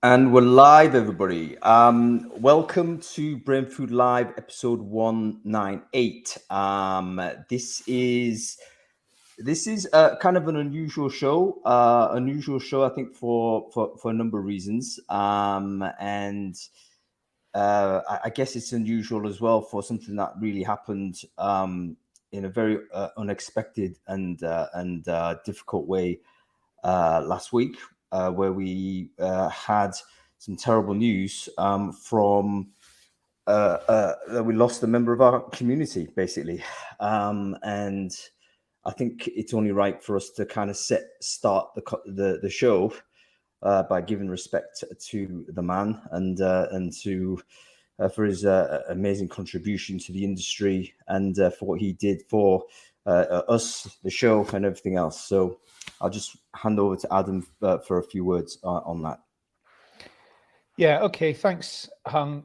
And we're live, everybody. Welcome to Brainfood Live, episode 198. This is kind of an unusual show. I think, for a number of reasons. I guess it's unusual as well for something that really happened in a very unexpected and difficult way last week. Where we had some terrible news from that we lost a member of our community, basically. And I think it's only right for us to kind of start the show by giving respect to the man and to for his amazing contribution to the industry and for what he did for us, the show, and everything else. So I'll just hand over to Adam for a few words on that. Yeah, okay, thanks, Hung.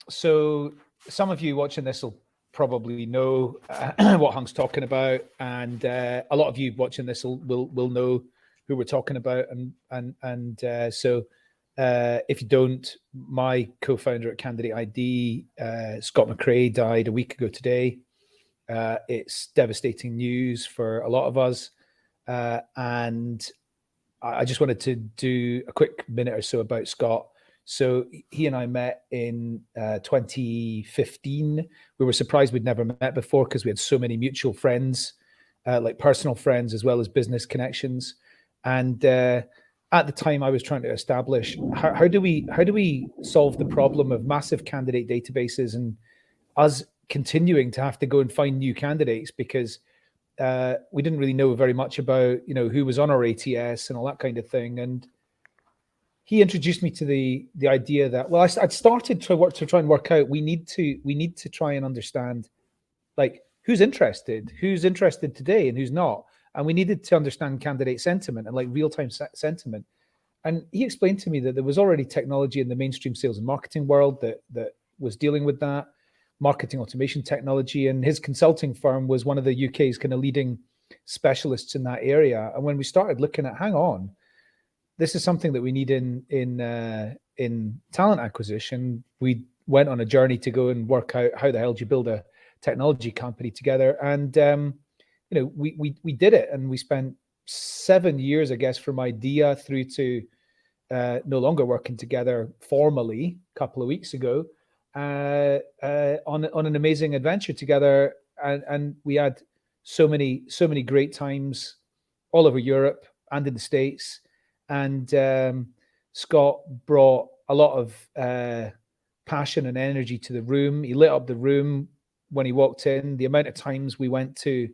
So some of you watching this will probably know what Hung's talking about, and a lot of you watching this will know who we're talking about. So if you don't, my co-founder at Candidate ID, Scott McRae, died a week ago today. It's devastating news for a lot of us. And I just wanted to do a quick minute or so about Scott. So he and I met in 2015. We were surprised we'd never met before because we had so many mutual friends, like personal friends as well as business connections. And at the time, I was trying to establish how do we solve the problem of massive candidate databases and us continuing to have to go and find new candidates because we didn't really know very much about, who was on our ATS and all that kind of thing. And he introduced me to the idea that, well, I'd started to try and work out we need to try and understand, like, who's interested today and who's not. And we needed to understand candidate sentiment and like real-time sentiment. And he explained to me that there was already technology in the mainstream sales and marketing world that was dealing with that. Marketing automation technology, and his consulting firm was one of the UK's kind of leading specialists in that area. And when we started looking at, hang on, this is something that we need in talent acquisition, we went on a journey to go and work out how the hell do you build a technology company together. And we did it, and we spent 7 years, I guess, from idea through to no longer working together formally a couple of weeks ago. On an amazing adventure together, and we had so many great times all over Europe and in the States. And Scott brought a lot of passion and energy to the room. He lit up the room when he walked in. The amount of times we went to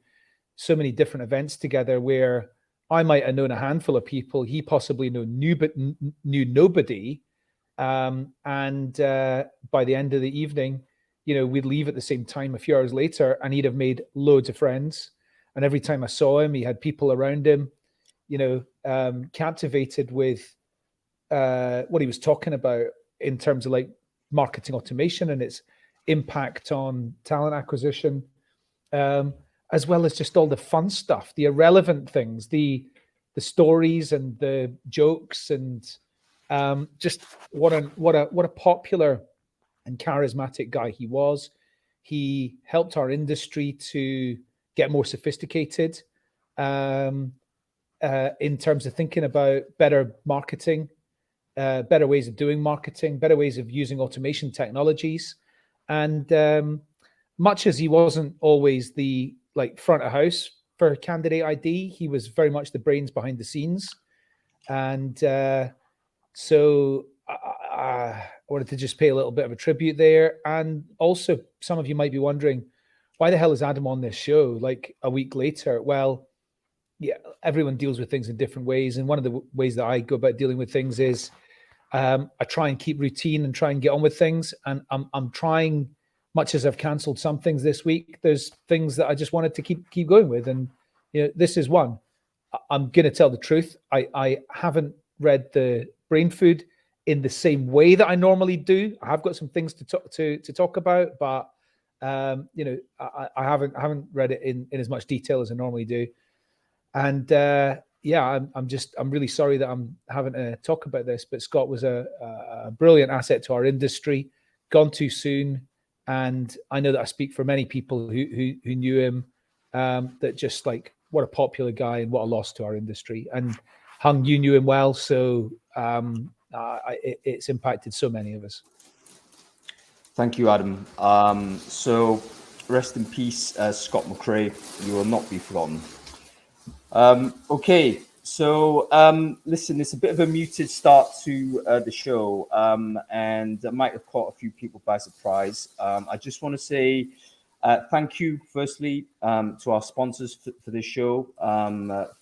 so many different events together where I might have known a handful of people, he possibly knew nobody. And by the end of the evening, we'd leave at the same time a few hours later, and he'd have made loads of friends. And every time I saw him, he had people around him, captivated with what he was talking about in terms of like marketing automation and its impact on talent acquisition, as well as just all the fun stuff, the irrelevant things, the stories and the jokes, and just what a popular and charismatic guy he was. He helped our industry to get more sophisticated in terms of thinking about better marketing, better ways of doing marketing, better ways of using automation technologies. And much as he wasn't always the front of house for Candidate ID, he was very much the brains behind the scenes. And so I wanted to just pay a little bit of a tribute there. And also, some of you might be wondering, why the hell is Adam on this show like a week later? Well, yeah, everyone deals with things in different ways. And one of the ways that I go about dealing with things is I try and keep routine and try and get on with things. And I'm trying, much as I've canceled some things this week, there's things that I just wanted to keep going with. And this is one. I'm going to tell the truth. I haven't read the Brainfood in the same way that I normally do. I have got some things to talk about, but I haven't read it in as much detail as I normally do. And yeah, I'm really sorry that I'm having to talk about this, but Scott was a brilliant asset to our industry, gone too soon. And I know that I speak for many people who knew him, that just like, what a popular guy and what a loss to our industry. And Hung, you knew him well, so it's impacted so many of us. Thank you, Adam. So rest in peace, Scott McRae. You will not be forgotten. Okay, so listen, it's a bit of a muted start to the show, and I might have caught a few people by surprise. I just want to say thank you, firstly, to our sponsors for this show,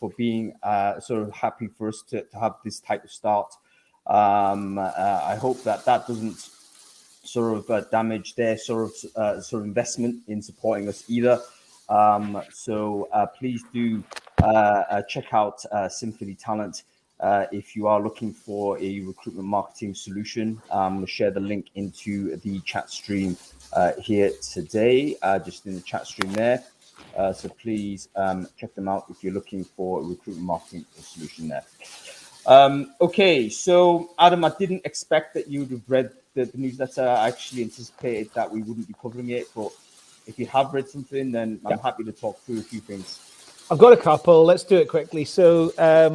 for being sort of happy for us to have this type of start. I hope that doesn't sort of damage their sort of investment in supporting us either. So please do check out Symphony Talent if you are looking for a recruitment marketing solution. We'll share the link into the chat stream here today, just in the chat stream there. So please check them out if you're looking for a recruitment marketing solution there. Okay, so Adam, I didn't expect that you would have read the newsletter. I actually anticipated that we wouldn't be covering it, but if you have read something, then I'm happy to talk through a few things. I've got a couple. Let's do it quickly. So I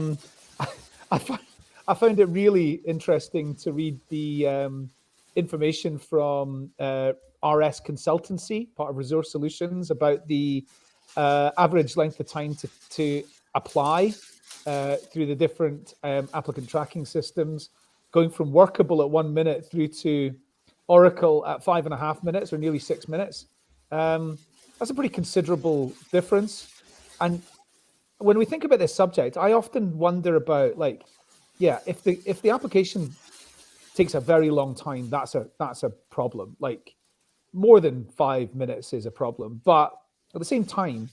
found it really interesting to read the information from RS Consultancy, part of Resource Solutions, about the average length of time to apply through the different applicant tracking systems, going from Workable at 1 minute through to Oracle at 5.5 minutes, or nearly 6 minutes. That's a pretty considerable difference. And when we think about this subject, I often wonder about, like, if the application takes a very long time, that's a problem. Like, more than 5 minutes is a problem. But at the same time,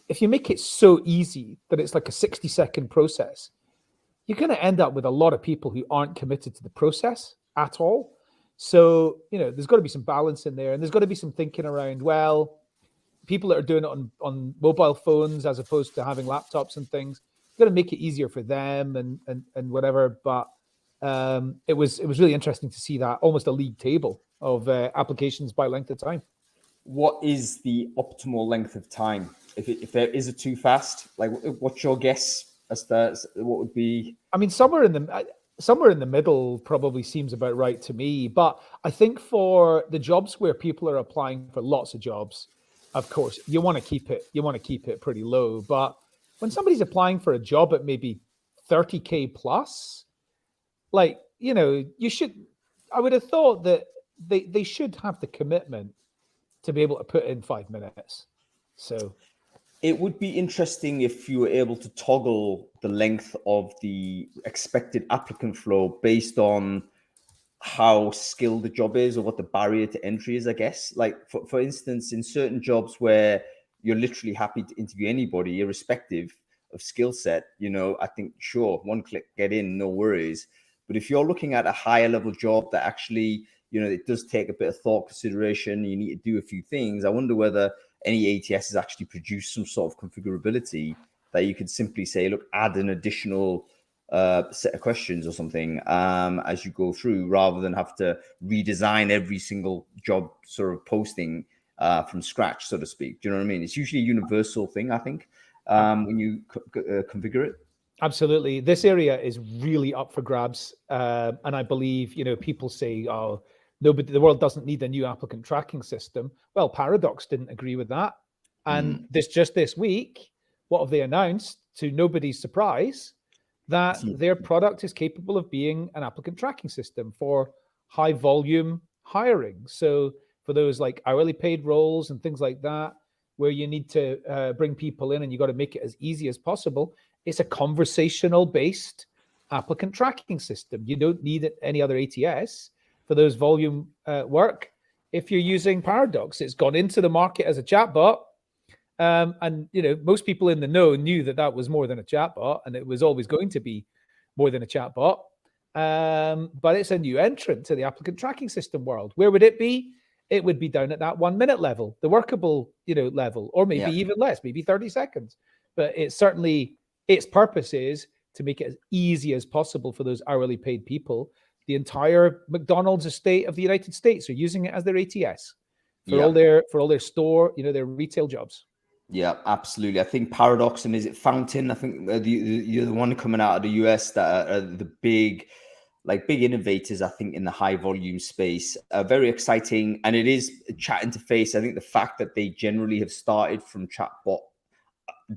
if you make it so easy that it's like a 60-second process, you're going to end up with a lot of people who aren't committed to the process at all. So, there's got to be some balance in there, and there's got to be some thinking around, well, people that are doing it on mobile phones as opposed to having laptops and things, got to make it easier for them and whatever. But it was really interesting to see that, almost a league table of applications by length of time. What is the optimal length of time? If there is a too fast, like, what's your guess as to what would be? I mean, somewhere in the middle probably seems about right to me. But I think for the jobs where people are applying for lots of jobs, of course, you want to keep it pretty low. But when somebody's applying for a job at maybe 30K plus, like, I would have thought that they should have the commitment to be able to put in 5 minutes. So it would be interesting if you were able to toggle the length of the expected applicant flow based on how skilled the job is or what the barrier to entry is, I guess. Like, for instance, in certain jobs where you're literally happy to interview anybody, irrespective of skill set, I think, sure, one click, get in, no worries. But if you're looking at a higher level job that actually, it does take a bit of thought, consideration, you need to do a few things, I wonder whether any ATS has actually produced some sort of configurability that you could simply say, look, add an additional set of questions or something as you go through, rather than have to redesign every single job sort of posting from scratch, so to speak. Do you know what I mean? It's usually a universal thing, I think, when you configure it. Absolutely. This area is really up for grabs. And I believe, people say, oh, nobody, the world doesn't need a new applicant tracking system. Well, Paradox didn't agree with that. And this week, what have they announced, to nobody's surprise, that their product is capable of being an applicant tracking system for high volume hiring. So for those like hourly paid roles and things like that, where you need to bring people in and you got to make it as easy as possible, it's a conversational based applicant tracking system. You don't need any other ATS for those volume work. If you're using Paradox, it's gone into the market as a chatbot. And, most people in the know knew that was more than a chatbot, and it was always going to be more than a chatbot. But it's a new entrant to the applicant tracking system world. Where would it be? It would be down at that 1 minute level, the Workable, level, or maybe even less, maybe 30 seconds. But it's certainly its purpose is to make it as easy as possible for those hourly paid people. The entire McDonald's estate of the United States are using it as their ATS for all their store, their retail jobs. Yeah, absolutely. I think Paradox and is it Fountain? I think the one coming out of the US that are the big innovators, I think, in the high volume space. Very exciting. And it is a chat interface. I think the fact that they generally have started from chatbot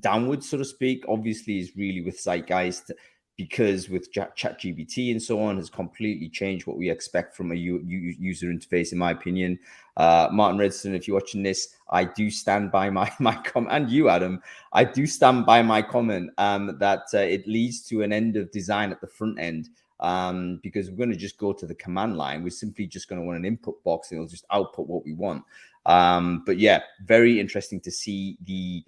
downwards, so to speak, obviously is really with zeitgeist, because with ChatGPT and so on has completely changed what we expect from a user interface, in my opinion. Martin Redstone, if you're watching this, I do stand by my comment, and you, Adam, I do stand by my comment that it leads to an end of design at the front end, because we're going to just go to the command line. We're simply just going to want an input box and it'll just output what we want. But yeah, very interesting to see the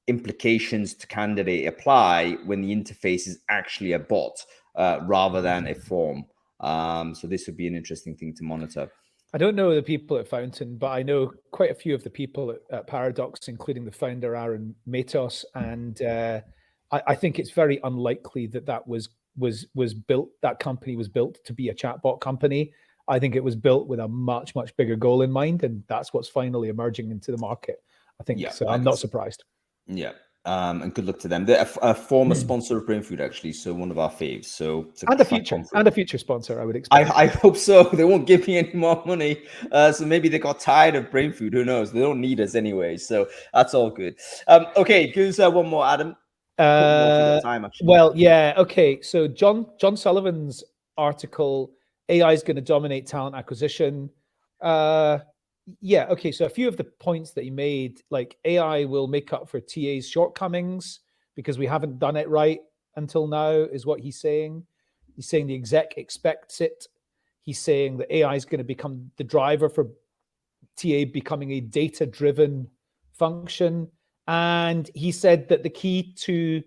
implications to candidate apply when the interface is actually a bot rather than a form. So this would be an interesting thing to monitor. I don't know the people at Fountain, but I know quite a few of the people at Paradox, including the founder, Aaron Matos. And I think it's very unlikely that was built, that company was built to be a chatbot company. I think it was built with a much, much bigger goal in mind. And that's what's finally emerging into the market, I think. Yeah, so I'm not surprised. Yeah. And good luck to them. They're a former sponsor of Brainfood, actually, so one of our faves. So and a future sponsor, I would expect. I hope so. They won't give me any more money, so maybe they got tired of Brainfood. Who knows? They don't need us anyway, so that's all good. Okay, give us one more, Adam. Time, well, yeah. Okay, so John Sullivan's article, AI is going to dominate talent acquisition. Yeah, okay, so a few of the points that he made, like AI will make up for TA's shortcomings because we haven't done it right until now, is what he's saying. He's saying the exec expects it. He's saying that AI is going to become the driver for TA becoming a data-driven function. And he said that the key to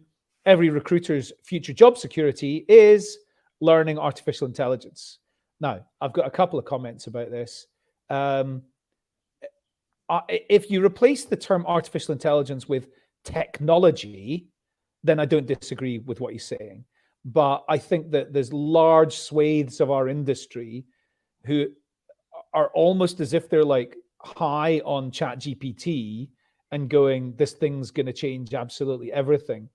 every recruiter's future job security is learning artificial intelligence. Now, I've got a couple of comments about this. If you replace the term artificial intelligence with technology, then I don't disagree with what he's saying. But I think that there's large swathes of our industry who are almost as if they're like high on ChatGPT and going, this thing's going to change absolutely everything.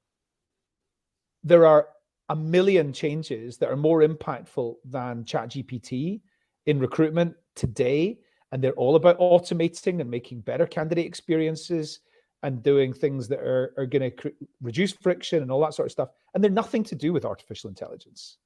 There are a million changes that are more impactful than ChatGPT in recruitment today. And they're all about automating and making better candidate experiences and doing things that are going to reduce friction and all that sort of stuff. And they're nothing to do with artificial intelligence.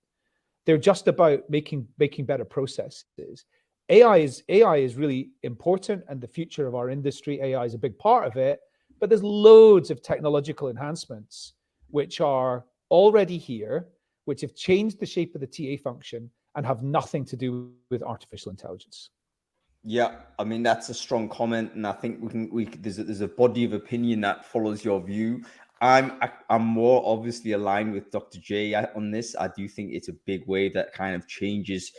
They're just about making better processes. AI is really important, and the future of our industry, AI is a big part of it. But there's loads of technological enhancements which are already here, which have changed the shape of the TA function and have nothing to do with artificial intelligence. Yeah, I mean, that's a strong comment, and I think there's a body of opinion that follows your view. I'm more obviously aligned with Dr. J on this. I do think it's a big way that kind of changes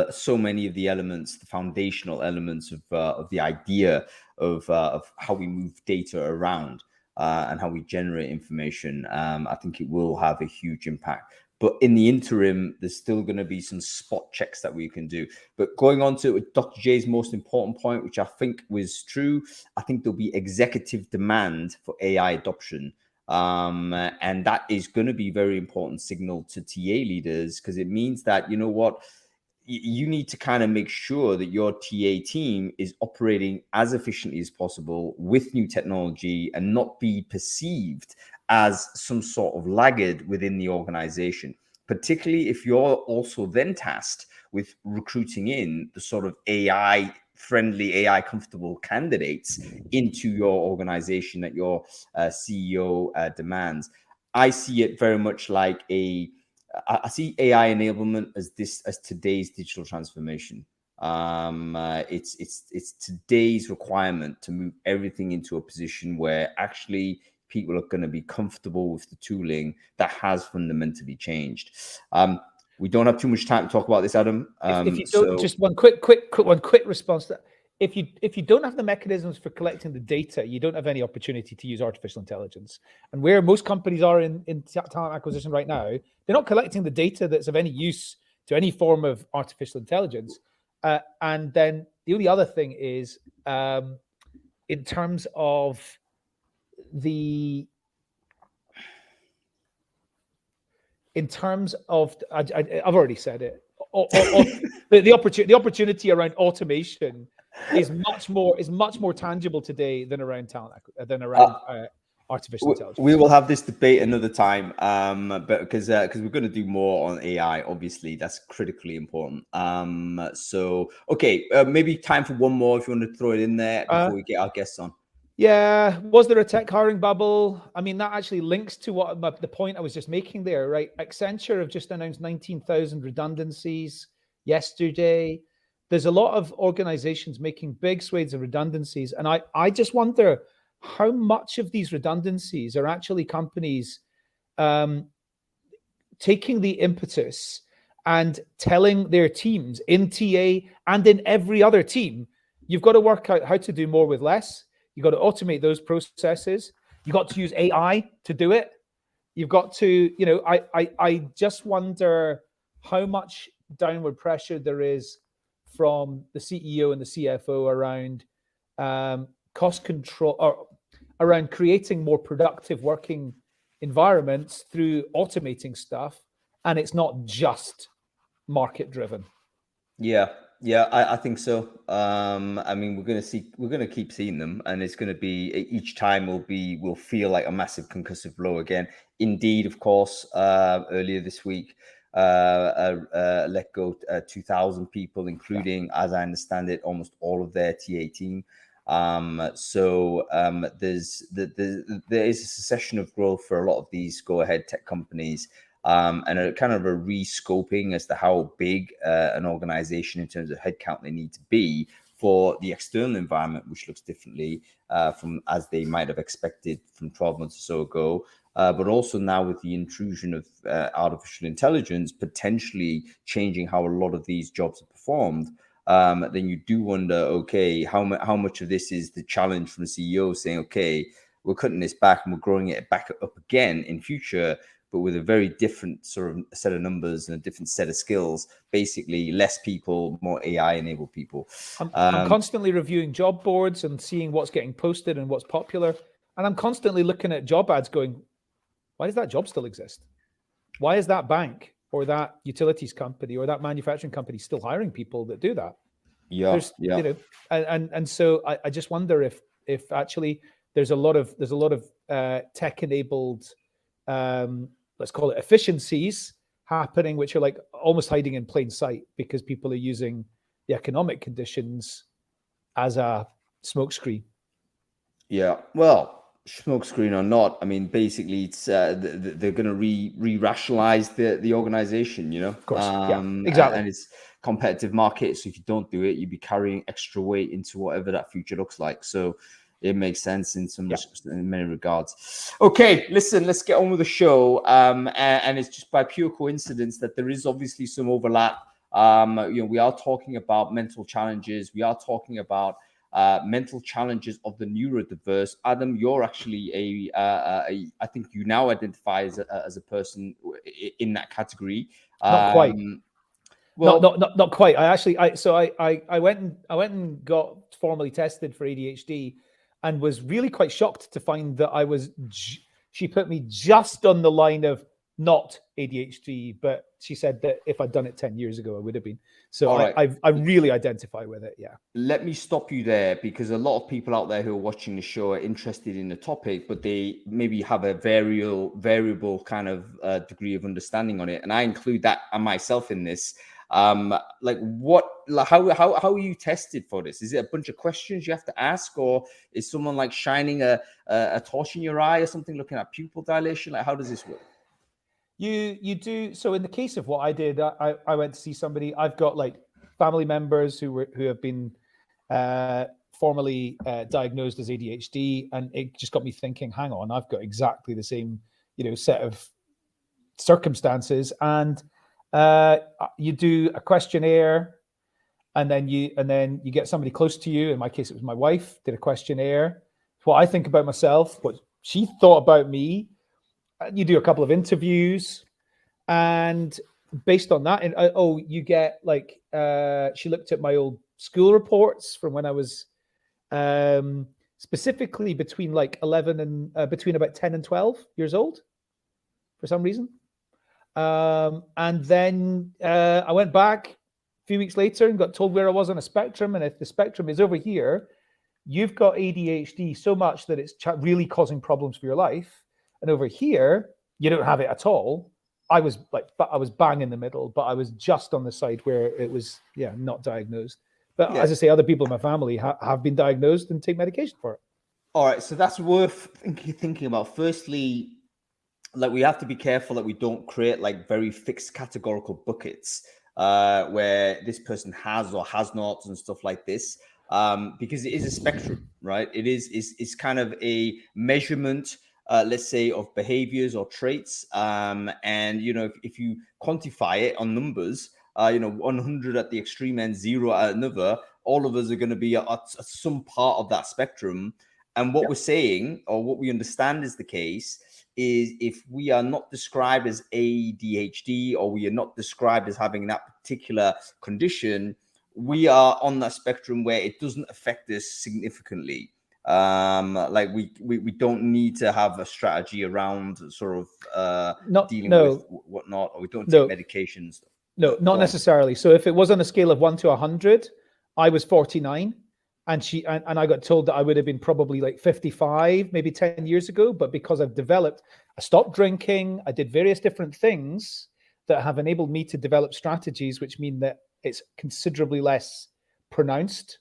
so many of the elements, the foundational elements of the idea of how we move data around and how we generate information. I think it will have a huge impact. But in the interim, there's still going to be some spot checks that we can do. But going on to Dr. J's most important point, which I think was true, I think there'll be executive demand for AI adoption. And that is going to be a very important signal to TA leaders, because it means that, you know what, you need to kind of make sure that your TA team is operating as efficiently as possible with new technology and not be perceived as some sort of laggard within the organization, particularly if you're also then tasked with recruiting in the sort of AI friendly, AI comfortable candidates into your organization that your CEO demands. I see it very much like I see AI enablement as today's digital transformation. It's today's requirement to move everything into a position where actually people are going to be comfortable with the tooling that has fundamentally changed. We don't have too much time to talk about this, Adam. If you don't, just one quick response to that. if you don't have the mechanisms for collecting the data, you don't have any opportunity to use artificial intelligence. And where most companies are in talent acquisition right now, they're not collecting the data that's of any use to any form of artificial intelligence. And then the only other thing is, in terms of I've already said it. The opportunity around automation is much more tangible today than around artificial intelligence. We will have this debate another time, but because we're going to do more on AI. Obviously, that's critically important. So okay, maybe time for one more if you want to throw it in there before we get our guests on. Yeah, was there a tech hiring bubble? I mean, that actually links to the point I was just making there, right? Accenture have just announced 19,000 redundancies yesterday. There's a lot of organizations making big swathes of redundancies. And I just wonder how much of these redundancies are actually companies taking the impetus and telling their teams in TA and in every other team, you've got to work out how to do more with less. You've got to automate those processes. You've got to use AI to do it. You've got to, I just wonder how much downward pressure there is from the CEO and the CFO around cost control, or around creating more productive working environments through automating stuff. And it's not just market driven. Yeah, I think so. I mean, we're going to keep seeing them, and it's going to be each time will feel like a massive concussive blow again. Indeed, of course, earlier this week, let go 2,000 people, including, as I understand it, almost all of their TA team. So there is a succession of growth for a lot of these go-ahead tech companies. And a kind of a rescoping as to how big an organization in terms of headcount they need to be for the external environment, which looks differently from as they might have expected from 12 months or so ago. But also now with the intrusion of artificial intelligence potentially changing how a lot of these jobs are performed, then you do wonder, okay, how much of this is the challenge from the CEO saying, okay, we're cutting this back and we're growing it back up again in future, but with a very different sort of set of numbers and a different set of skills, basically less people, more AI-enabled people. I'm constantly reviewing job boards and seeing what's getting posted and what's popular. And I'm constantly looking at job ads going, why does that job still exist? Why is that bank or that utilities company or that manufacturing company still hiring people that do that? Yeah. And so I just wonder if actually there's a lot of tech-enabled, let's call it efficiencies happening, which are like almost hiding in plain sight because people are using the economic conditions as a smokescreen. Yeah, well, smokescreen or not, I mean, basically, it's they're going to re-rationalize the organization, Of course, yeah, exactly. And it's competitive market. So if you don't do it, you'd be carrying extra weight into whatever that future looks like. So it makes sense in many regards. Okay, listen, let's get on with the show. And it's just by pure coincidence that there is obviously some overlap. We are talking about mental challenges. We are talking about mental challenges of the neurodiverse. Adam, you're actually I think you now identify as a person in that category. Not quite. Well, not quite. I went and got formally tested for ADHD, and was really quite shocked to find that she put me just on the line of not ADHD, but she said that if I'd done it 10 years ago, I would have been. So I really identify with it. Yeah. Let me stop you there, because a lot of people out there who are watching the show are interested in the topic, but they maybe have a variable kind of degree of understanding on it. And I include that and myself in this. How are you tested for this? Is it a bunch of questions you have to ask, or is someone like shining a torch in your eye or something, looking at pupil dilation? Like, how does this work? You do. So in the case of what I did, I went to see somebody. I've got like family members who have been formally diagnosed as ADHD, and it just got me thinking, hang on, I've got exactly the same set of circumstances. And you do a questionnaire, and then you get somebody close to you. In my case, it was my wife. Did a questionnaire. What I think about myself, what she thought about me. You do a couple of interviews, and based on that, and you get like she looked at my old school reports from when I was specifically between like 11 and between about 10 and 12 years old for some reason. And then I went back a few weeks later and got told where I was on a spectrum. And if the spectrum is over here, you've got ADHD so much that it's really causing problems for your life. And over here, you don't have it at all. I was bang in the middle, but I was just on the side where it was, not diagnosed. But as I say, other people in my family have been diagnosed and take medication for it. All right, so that's worth thinking about. Firstly, like we have to be careful that we don't create like very fixed categorical buckets where this person has or has not and stuff like this, because it is a spectrum, right? It's kind of a measurement, let's say, of behaviors or traits, and if you quantify it on numbers, 100 at the extreme end, 0 at another, all of us are going to be at some part of that spectrum. And what we're saying, or what we understand is the case, is if we are not described as ADHD, or we are not described as having that particular condition, we are on that spectrum where it doesn't affect us significantly. Like we don't need to have a strategy around sort of dealing with whatnot, or we don't take medications. No, not necessarily. So if it was on a scale of 1 to 100, I was 49. And I got told that I would have been probably like 55, maybe 10 years ago. But because I've developed, I stopped drinking, I did various different things that have enabled me to develop strategies, which mean that it's considerably less pronounced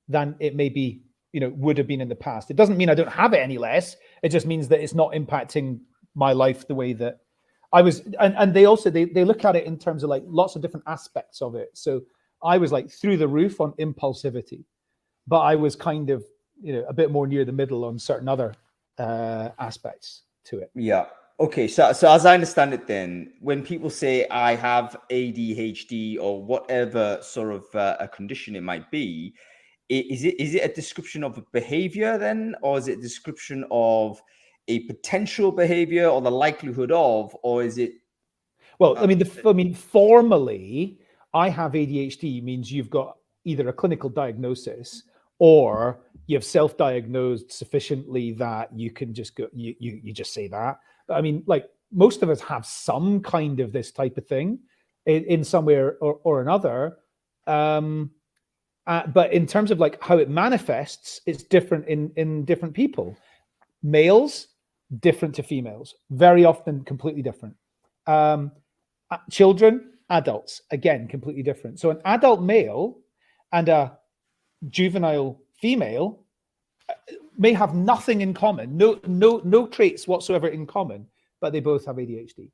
than it maybe, would have been in the past. It doesn't mean I don't have it any less. It just means that it's not impacting my life the way that I was. And they also, they look at it in terms of like lots of different aspects of it. So I was like through the roof on impulsivity, but I was kind of, a bit more near the middle on certain other aspects to it. Yeah. Okay. So as I understand it, then when people say I have ADHD or whatever sort of a condition it might be, is it a description of a behavior then, or is it a description of a potential behavior or the likelihood of, or is it? Well, formally, I have ADHD means you've got either a clinical diagnosis or you've self-diagnosed sufficiently that you can just go, you just say that. But I mean, like most of us have some kind of this type of thing in some way or another. But in terms of like how it manifests, it's different in different people. Males, different to females, very often completely different. Children, adults, again, completely different. So an adult male and a juvenile female may have nothing in common, no traits whatsoever in common, but they both have ADHD.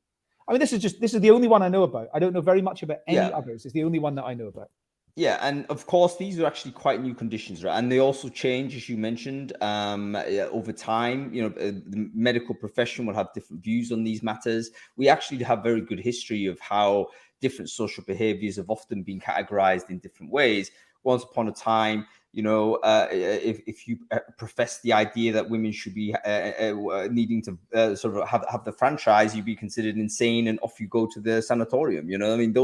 I mean, this is the only one I know about. I don't know very much about any others. It's the only one that I know about. Yeah, and of course, these are actually quite new conditions, right? And they also change, as you mentioned, over time. The medical profession will have different views on these matters. We actually have very good history of how different social behaviors have often been categorized in different ways. Once upon a time, if you profess the idea that women should be needing to sort of have the franchise, you'd be considered insane, and off you go to the sanatorium. I mean,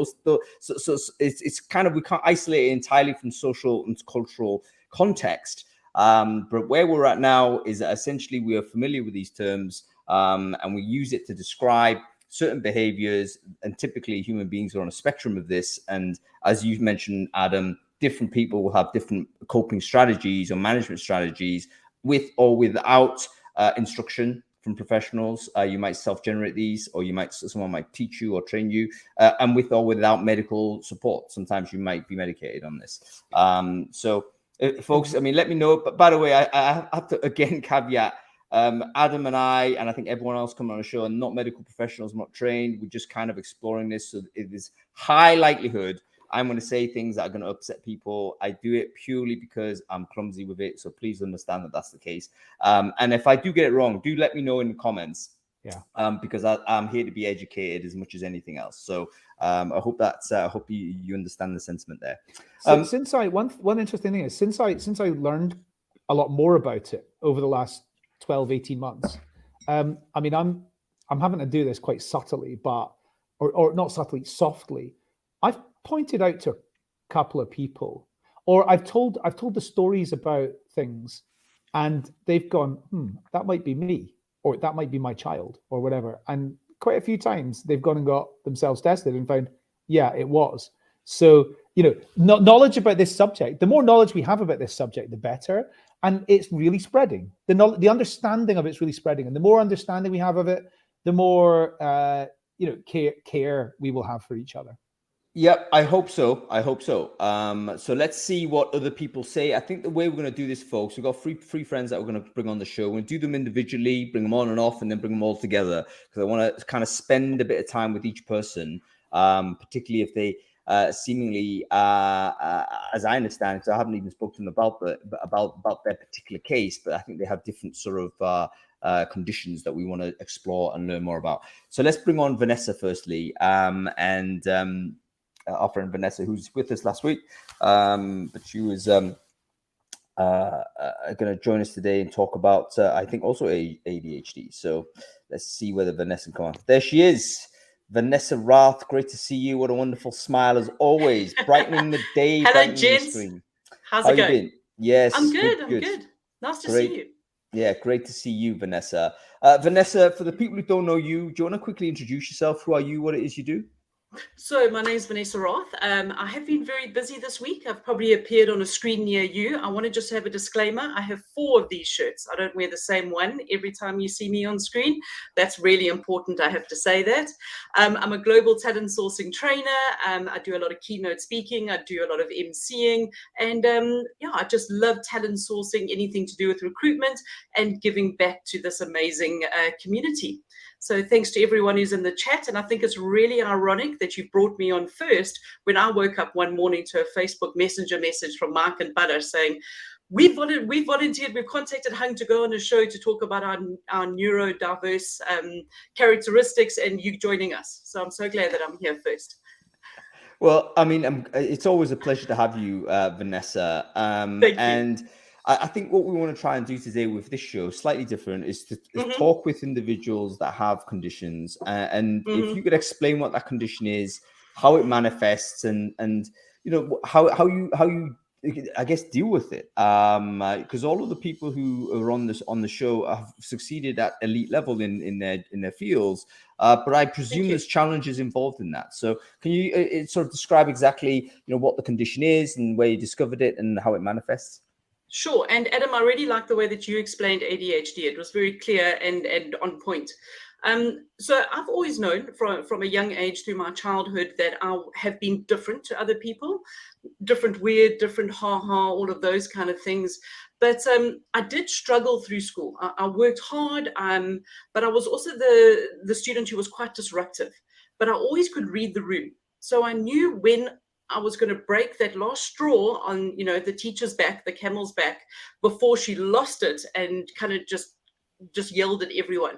so it's kind of, we can't isolate it entirely from social and cultural context. But where we're at now is that essentially we are familiar with these terms, and we use it to describe certain behaviors, and typically human beings are on a spectrum of this. And as you've mentioned, Adam, different people will have different coping strategies or management strategies with or without instruction from professionals. You might self-generate these, or someone might teach you or train you, and with or without medical support. Sometimes you might be medicated on this. So folks, I mean, let me know. But by the way, I have to again caveat, Adam and I think everyone else coming on the show are not medical professionals, not trained. We're just kind of exploring this. So it is high likelihood I'm going to say things that are going to upset people. I do it purely because I'm clumsy with it. So please understand that that's the case. And if I do get it wrong, do let me know in the comments. Because I'm here to be educated as much as anything else. So I hope you understand the sentiment there. So since one interesting thing is since I learned a lot more about it over the last 12, 18 months, I mean, I'm having to do this quite subtly, or not subtly, softly. I've pointed out to a couple of people, or I've told the stories about things, and they've gone, that might be me, or that might be my child, or whatever. And quite a few times they've gone and got themselves tested and found, yeah, it was. So, knowledge about this subject, the more knowledge we have about this subject, the better. And it's really spreading. The understanding of it's really spreading. And the more understanding we have of it, the more, care we will have for each other. Yep, I hope so. So let's see what other people say. I think the way we're going to do this, folks, we've got three friends that we're going to bring on the show. We're going to do them individually, bring them on and off, and then bring them all together, because I want to kind of spend a bit of time with each person, particularly if they seemingly, as I understand, because I haven't even spoken to them about their particular case, but I think they have different sort of conditions that we want to explore and learn more about. So let's bring on Vanessa firstly, our friend Vanessa, who's with us last week, but she was going to join us today and talk about, I think, also ADHD. So let's see whether Vanessa can come on. There she is, Vanessa Rath. Great to see you. What a wonderful smile as always, brightening the day. Hello, gents. How's it going? You been? Yes, I'm good. I'm good. Nice to see you. Yeah, great to see you, Vanessa. Vanessa, for the people who don't know you, do you want to quickly introduce yourself? Who are you? What it is you do? So my name is Vanessa Rath. I have been very busy this week. I've probably appeared on a screen near you. I want to just have a disclaimer. I have 4 of these shirts. I don't wear the same one every time you see me on screen. That's really important. I have to say that. I'm a global talent sourcing trainer. I do a lot of keynote speaking. I do a lot of emceeing. And I just love talent sourcing, anything to do with recruitment and giving back to this amazing community. So thanks to everyone who's in the chat. And I think it's really ironic that you brought me on first when I woke up one morning to a Facebook Messenger message from Mark and Balazs saying, we've volunteered, we've contacted Hung to go on a show to talk about our neurodiverse characteristics and you joining us. So I'm so glad that I'm here first. Well, I mean, it's always a pleasure to have you, Vanessa. Thank you. I think what we want to try and do today with this show, slightly different, is to talk with individuals that have conditions. And if you could explain what that condition is, how it manifests, and how you I guess deal with it, because all of the people who are on the show have succeeded at elite level in their fields, but I presume there's challenges involved in that. So can you sort of describe exactly what the condition is and where you discovered it and how it manifests? Sure. And Adam, I really like the way that you explained ADHD. It was very clear and on point. So I've always known from a young age through my childhood that I have been different to other people, different weird, different all of those kind of things. But I did struggle through school. I worked hard, but I was also the student who was quite disruptive. But I always could read the room. So I knew when I was going to break that last straw on, the teacher's back, the camel's back, before she lost it and kind of just yelled at everyone.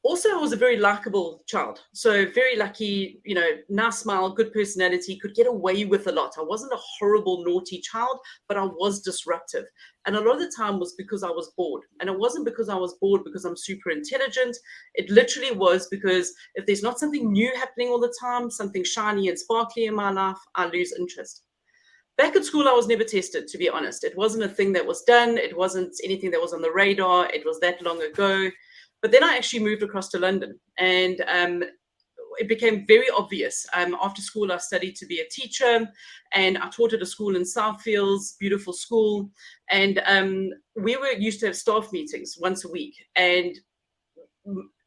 Also, I was a very likable child. So very lucky, nice smile, good personality, could get away with a lot. I wasn't a horrible, naughty child, but I was disruptive. And a lot of the time was because I was bored. And it wasn't because I was bored because I'm super intelligent. It literally was because if there's not something new happening all the time, something shiny and sparkly in my life, I lose interest. Back at school, I was never tested, to be honest. It wasn't a thing that was done. It wasn't anything that was on the radar. It was that long ago. But then I actually moved across to London and it became very obvious. After school, I studied to be a teacher and I taught at a school in Southfields, beautiful school. And we were used to have staff meetings once a week. And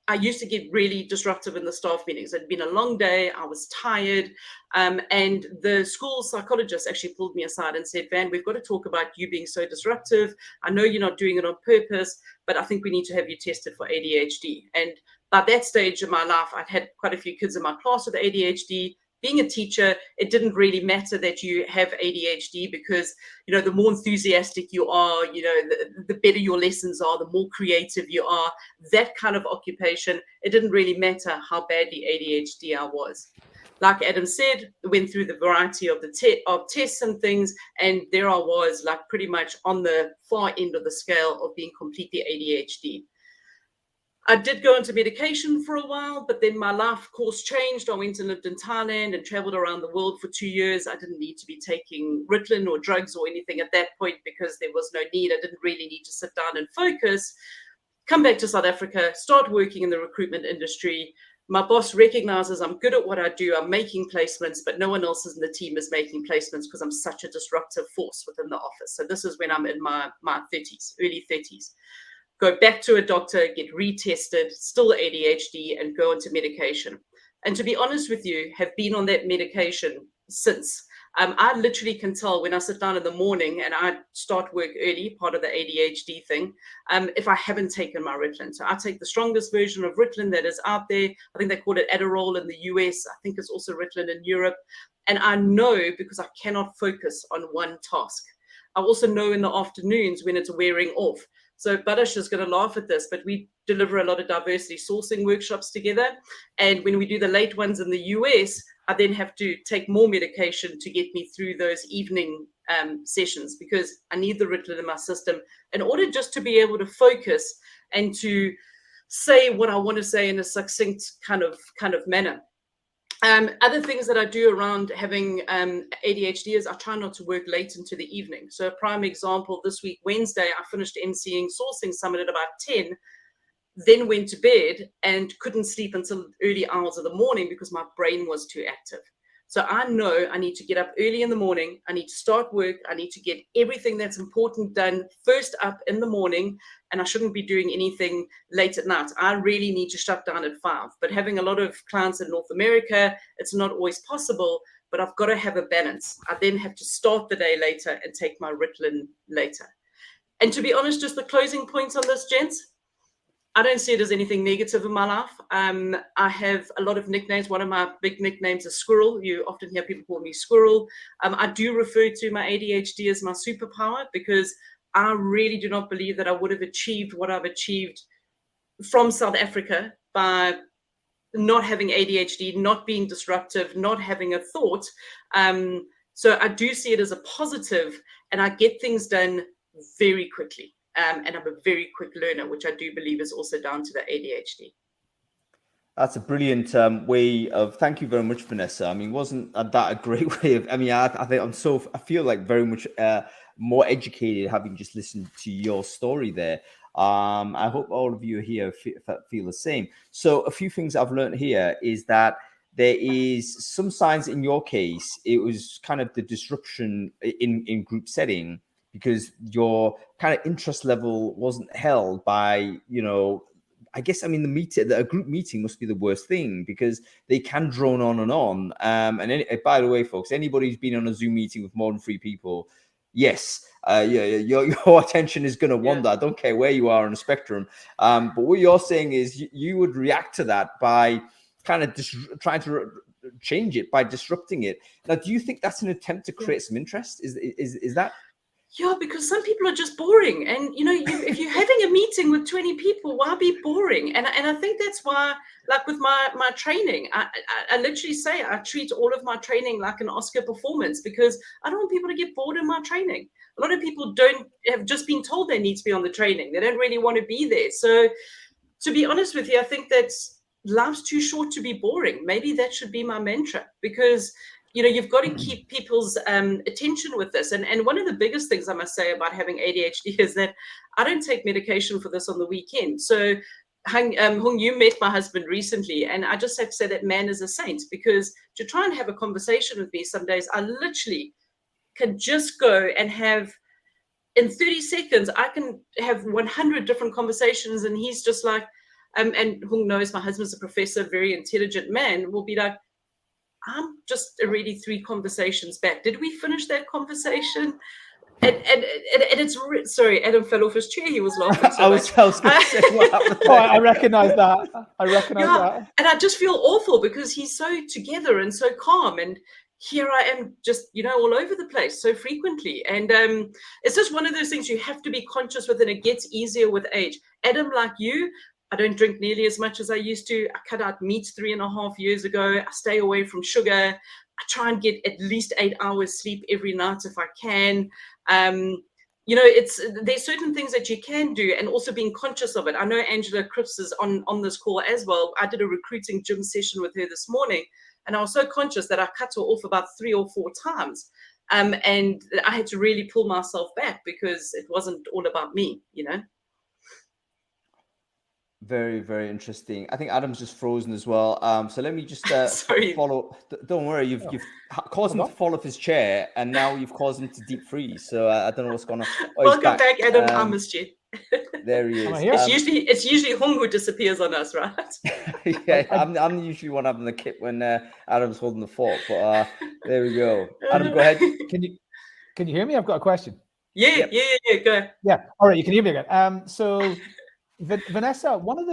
I used to get really disruptive in the staff meetings. It had been a long day. I was tired. And the school psychologist actually pulled me aside and said, Van, we've got to talk about you being so disruptive. I know you're not doing it on purpose, but I think we need to have you tested for ADHD. And by that stage in my life, I'd had quite a few kids in my class with ADHD. being a teacher, it didn't really matter that you have ADHD because, you know, the more enthusiastic you are, you know, the better your lessons are, the more creative you are, that kind of occupation, it didn't really matter how badly ADHD I was. Like Adam said, went through the variety of of tests and things, and there I was, like pretty much on the far end of the scale of being completely ADHD. I did go into medication for a while, but then my life course changed. I went and lived in Thailand and traveled around the world for 2 years. I didn't need to be taking Ritalin or drugs or anything at that point because there was no need. I didn't really need to sit down and focus. Come back to South Africa, start working in the recruitment industry. My boss recognizes I'm good at what I do. I'm making placements, but no one else in the team is making placements because I'm such a disruptive force within the office. So this is when I'm in my 30s, early 30s. Go back to a doctor, get retested, still ADHD, and go into medication. And to be honest with you, have been on that medication since. I literally can tell when I sit down in the morning and I start work early, part of the ADHD thing, if I haven't taken my Ritalin. So I take the strongest version of Ritalin that is out there. I think they call it Adderall in the US. I think it's also Ritalin in Europe. And I know because I cannot focus on one task. I also know in the afternoons when it's wearing off. So Balazs is going to laugh at this, but we deliver a lot of diversity sourcing workshops together. And when we do the late ones in the US, I then have to take more medication to get me through those evening sessions because I need the Ritalin in my system in order just to be able to focus and to say what I want to say in a succinct kind of manner. Other things that I do around having ADHD is I try not to work late into the evening. So a prime example, this week, Wednesday, I finished emceeing Sourcing Summit at about 10, then went to bed and couldn't sleep until early hours of the morning because my brain was too active. So I know I need to get up early in the morning. I need to start work. I need to get everything that's important done first up in the morning. And I shouldn't be doing anything late at night. I really need to shut down at 5. But having a lot of clients in North America, it's not always possible, but I've got to have a balance. I then have to start the day later and take my Ritalin later. And to be honest, just the closing points on this, gents, I don't see it as anything negative in my life. I have a lot of nicknames. One of my big nicknames is Squirrel. You often hear people call me Squirrel. I do refer to my ADHD as my superpower because I really do not believe that I would have achieved what I've achieved from South Africa by not having ADHD, not being disruptive, not having a thought. So I do see it as a positive, and I get things done very quickly. And I'm a very quick learner, which I do believe is also down to the ADHD. That's a brilliant way of. Thank you very much, Vanessa. I mean, wasn't that a great way of? I mean, I think I feel like very much more educated having just listened to your story there. I hope all of you here feel the same. So a few things I've learned here is that there is some signs in your case. It was kind of the disruption in group setting, because your kind of interest level wasn't held by, I guess, I mean, a group meeting must be the worst thing because they can drone on and on. By the way, folks, anybody who's been on a Zoom meeting with more than 3 people, yes, your attention is going to wander. I don't care where you are on the spectrum. But what you're saying is you would react to that by kind of trying to change it, by disrupting it. Now, do you think that's an attempt to create some interest? Is that? Yeah, because some people are just boring. And, if you're having a meeting with 20 people, why be boring? And I think that's why, like with my training, I literally say I treat all of my training like an Oscar performance because I don't want people to get bored in my training. A lot of people have just been told they need to be on the training. They don't really want to be there. So to be honest with you, I think that life's too short to be boring. Maybe that should be my mantra because you've got to keep people's attention with this. And one of the biggest things I must say about having ADHD is that I don't take medication for this on the weekend. So Hung, you met my husband recently, and I just have to say that man is a saint because to try and have a conversation with me some days, I literally can just go and have, in 30 seconds, I can have 100 different conversations. And he's just like, and Hung knows my husband's a professor, very intelligent man, will be like, I'm just already 3 conversations back. Did we finish that conversation? it's sorry, Adam fell off his chair. He was laughing so I was going to say what happened. Oh, I recognize that. I recognize that. And I just feel awful because he's so together and so calm, and here I am just, all over the place so frequently. And it's just one of those things you have to be conscious with, and it gets easier with age. Adam, like you, I don't drink nearly as much as I used to. I cut out meat 3.5 years ago. I stay away from sugar. I try and get at least 8 hours sleep every night if I can. There's certain things that you can do, and also being conscious of it. I know Angela Cripps is on this call as well. I did a recruiting gym session with her this morning, and I was so conscious that I cut her off about 3 or 4 times. And I had to really pull myself back because it wasn't all about me, Very, very interesting. I think Adam's just frozen as well. So let me just follow. Don't worry, you've caused him to fall off his chair, and now you've caused him to deep freeze. So I don't know what's going on. Oh, welcome back, Adam. I missed you. There he is. It's usually Hong who disappears on us, right? Yeah, I'm usually one having the kit when Adam's holding the fort. But there we go. Adam, go ahead. Can you hear me? I've got a question. Yeah. Go. Yeah. All right. You can hear me again. So, Vanessa, one of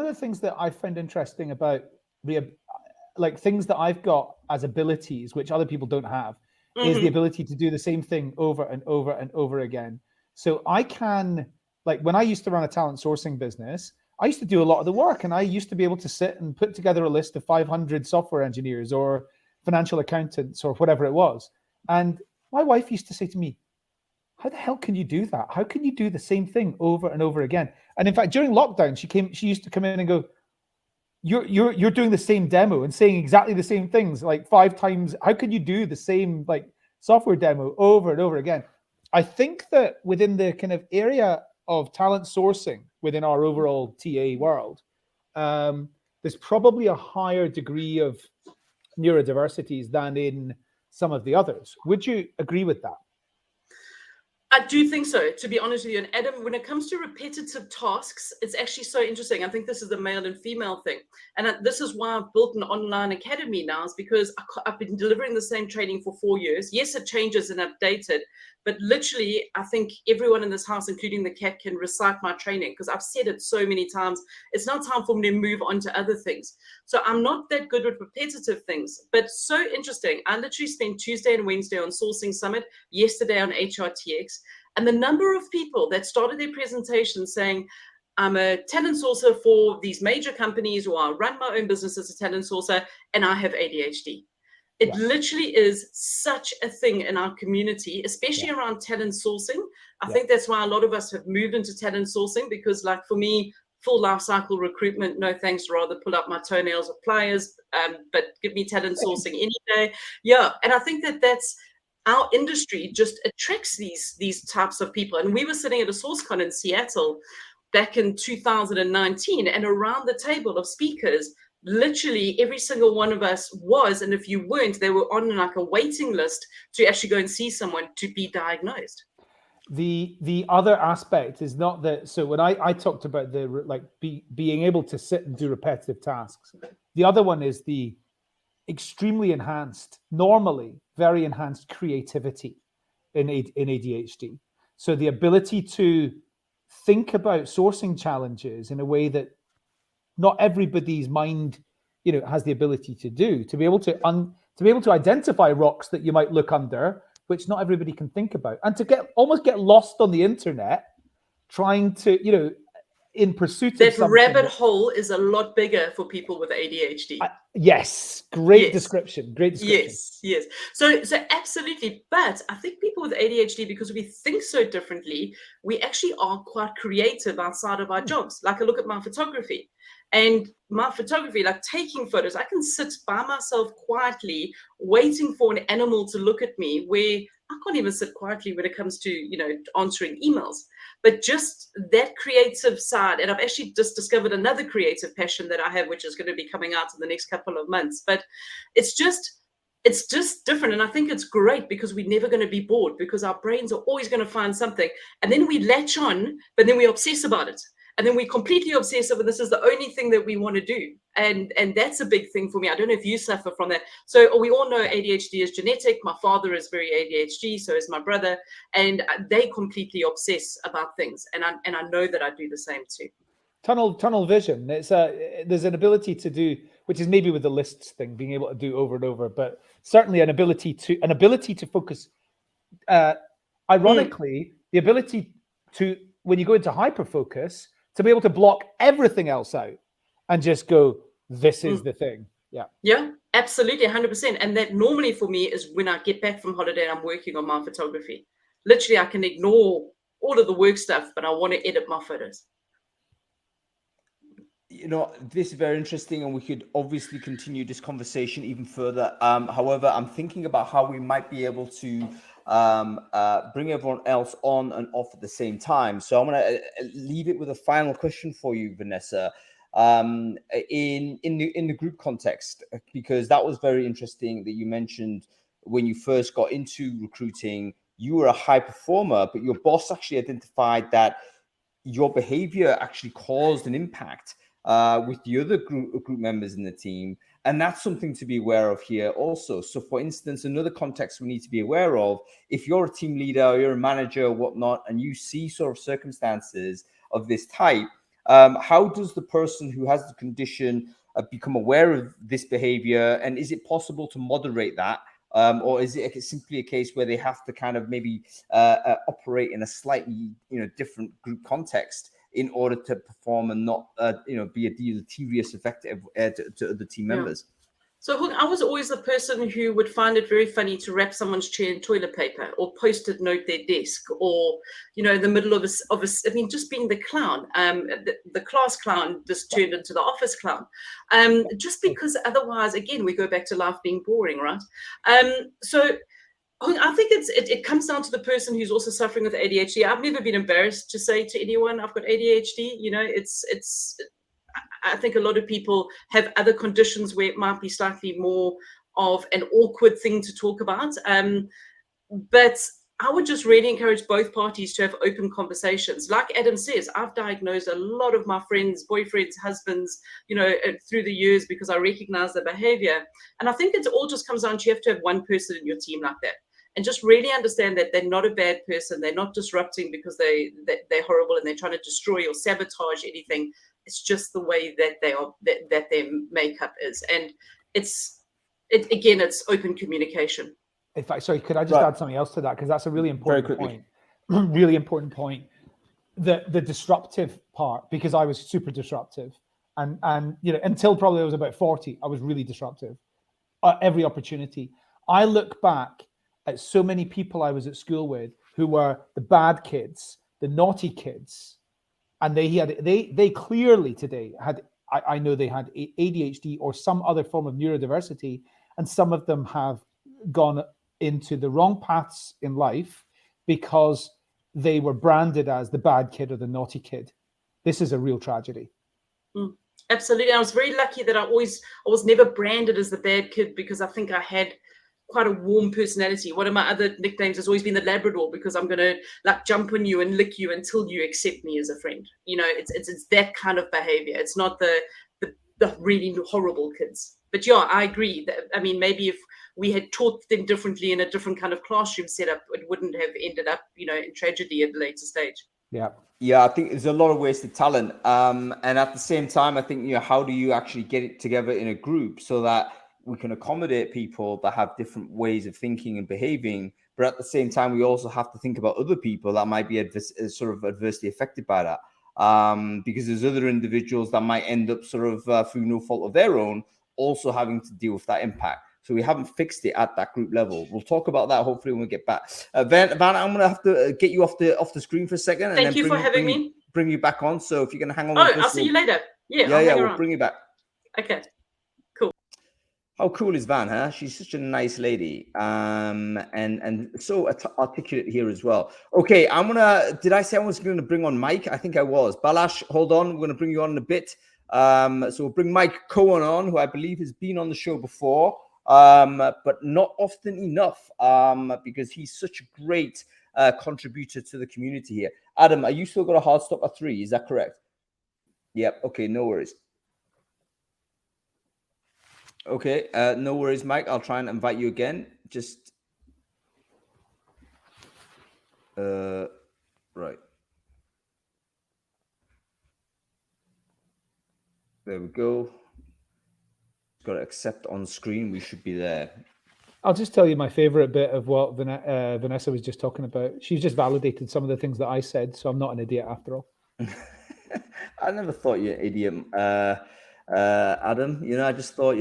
the things that I find interesting about things that I've got as abilities, which other people don't have, is the ability to do the same thing over and over and over again. So I can, when I used to run a talent sourcing business, I used to do a lot of the work, and I used to be able to sit and put together a list of 500 software engineers or financial accountants or whatever it was. And my wife used to say to me, how the hell can you do that? How can you do the same thing over and over again? And in fact, during lockdown, she used to come in and go, you're doing the same demo and saying exactly the same things 5 times. How could you do the same software demo over and over again? I think that within the kind of area of talent sourcing within our overall TA world, there's probably a higher degree of neurodiversities than in some of the others. Would you agree with that? I do think so, to be honest with you. And Adam, when it comes to repetitive tasks, it's actually so interesting. I think this is the male and female thing. And this is why I've built an online academy now, is because I've been delivering the same training for 4 years. Yes, it changes and updated, but literally, I think everyone in this house, including the cat, can recite my training because I've said it so many times. It's now time for me to move on to other things. So I'm not that good with repetitive things, but so interesting. I literally spent Tuesday and Wednesday on Sourcing Summit, yesterday on HRTX. And the number of people that started their presentation saying, I'm a talent sourcer for these major companies, or I run my own business as a talent sourcer, and I have ADHD. It literally is such a thing in our community, especially around talent sourcing. I think that's why a lot of us have moved into talent sourcing, because for me, full life cycle recruitment, no thanks, rather pull up my toenails with pliers, but give me talent sourcing any day. Yeah, and I think that's our industry just attracts these types of people. And we were sitting at a SourceCon in Seattle back in 2019, and around the table of speakers, literally every single one of us was, and if you weren't, they were on a waiting list to actually go and see someone to be diagnosed. The other aspect is not that. So when I talked about being able to sit and do repetitive tasks, the other one is the extremely enhanced, normally very enhanced creativity in ADHD. So the ability to think about sourcing challenges in a way that not everybody's mind, has the ability to do, to be able to identify rocks that you might look under, which not everybody can think about, and to almost get lost on the internet, trying to, in pursuit of something. That rabbit hole is a lot bigger for people with ADHD. Yes, great description. Great description. Yes. So absolutely. But I think people with ADHD, because we think so differently, we actually are quite creative outside of our jobs. I look at my photography. And my photography, taking photos, I can sit by myself quietly, waiting for an animal to look at me, where I can't even sit quietly when it comes to, answering emails. But just that creative side, and I've actually just discovered another creative passion that I have, which is going to be coming out in the next couple of months. But it's just different. And I think it's great because we're never going to be bored, because our brains are always going to find something. And then we latch on, but then we obsess about it. and then we're completely obsessive, and this is the only thing that we want to do. And that's a big thing for me. I don't know if you suffer from that. So we all know ADHD is genetic. My father is very ADHD, so is my brother, and they completely obsess about things. And I know that I do the same too. Tunnel vision. There's an ability to do, which is maybe with the lists thing, being able to do over and over, but certainly an ability to focus. Ironically, the ability to, when you go into hyper focus, to be able to block everything else out and just go, this is the thing. Yeah, absolutely, 100%. And that normally for me is when I get back from holiday and I'm working on my photography. Literally, I can ignore all of the work stuff, but I want to edit my photos. You know, this is very interesting, and we could obviously continue this conversation even further. However, I'm thinking about how we might be able to bring everyone else on and off at the same time. So I'm going to leave it with a final question for you, Vanessa, in the group context, because that was very interesting that you mentioned when you first got into recruiting, you were a high performer, but your boss actually identified that your behavior actually caused an impact with the other group members in the team. And that's something to be aware of here also. So for instance, another context we need to be aware of, if you're a team leader or you're a manager or whatnot, and you see sort of circumstances of this type, how does the person who has the condition become aware of this behavior? And is it possible to moderate that? Or is it simply a case where they have to kind of maybe operate in a slightly, different group context in order to perform and not, be a deleterious effect to other team members? So I was always the person who would find it very funny to wrap someone's chair in toilet paper or post-it note their desk, or, in the middle of just being the clown. The class clown just turned into the office clown. Just because otherwise, again, we go back to life being boring, right? So I think it comes down to the person who's also suffering with ADHD. I've never been embarrassed to say to anyone I've got ADHD. I think a lot of people have other conditions where it might be slightly more of an awkward thing to talk about. But I would just really encourage both parties to have open conversations. Like Adam says, I've diagnosed a lot of my friends, boyfriends, husbands, through the years, because I recognize the behavior. And I think it all just comes down to, you have to have one person in your team like that. And just really understand that they're not a bad person. They're not disrupting because they're horrible and they're trying to destroy or sabotage anything. It's just the way that they are, that their makeup is. And it's open communication. In fact, sorry, could I just add something else to that? Because that's a really important point. Really important point. The disruptive part, because I was super disruptive. And until probably I was about 40, I was really disruptive. Every opportunity. I look back at so many people I was at school with who were the bad kids, the naughty kids, and they clearly today had, I know they had ADHD or some other form of neurodiversity, and some of them have gone into the wrong paths in life because they were branded as the bad kid or the naughty kid. This is a real tragedy. Absolutely. I was very lucky that I was never branded as the bad kid, because I think I had quite a warm personality. One of my other nicknames has always been the Labrador, because I'm going to jump on you and lick you until you accept me as a friend. It's that kind of behavior. It's not the really horrible kids. But yeah, I agree that, maybe if we had taught them differently in a different kind of classroom setup, it wouldn't have ended up, in tragedy at a later stage. Yeah, I think there's a lot of wasted talent. And at the same time, I think, how do you actually get it together in a group so that we can accommodate people that have different ways of thinking and behaving, but at the same time, we also have to think about other people that might be sort of adversely affected by that. Because there's other individuals that might end up sort of through no fault of their own, also having to deal with that impact. So we haven't fixed it at that group level. We'll talk about that hopefully when we get back. Van, I'm going to have to get you off the screen for a second. Thank you for having me. Bring you back on. So if you're going to hang on. I'll see you later. Yeah, we'll bring you back. Okay. Cool. How cool is Van, huh? She's such a nice lady, and so articulate here as well. Okay, did I say I was going to bring on Mike? I think I was. Balazs, hold on. We're going to bring you on in a bit. So we'll bring Mike Cohen on, who I believe has been on the show before, but not often enough, because he's such a great contributor to the community here. Adam, are you still got a hard stop at 3? Is that correct? Yep. Okay. No worries. Okay. No worries, Mike. I'll try and invite you again. Just. Right. There we go. Got to accept on screen. We should be there. I'll just tell you my favorite bit of what Vanessa was just talking about. She's just validated some of the things that I said, so I'm not an idiot after all. I never thought you're an idiot, Adam. I just thought,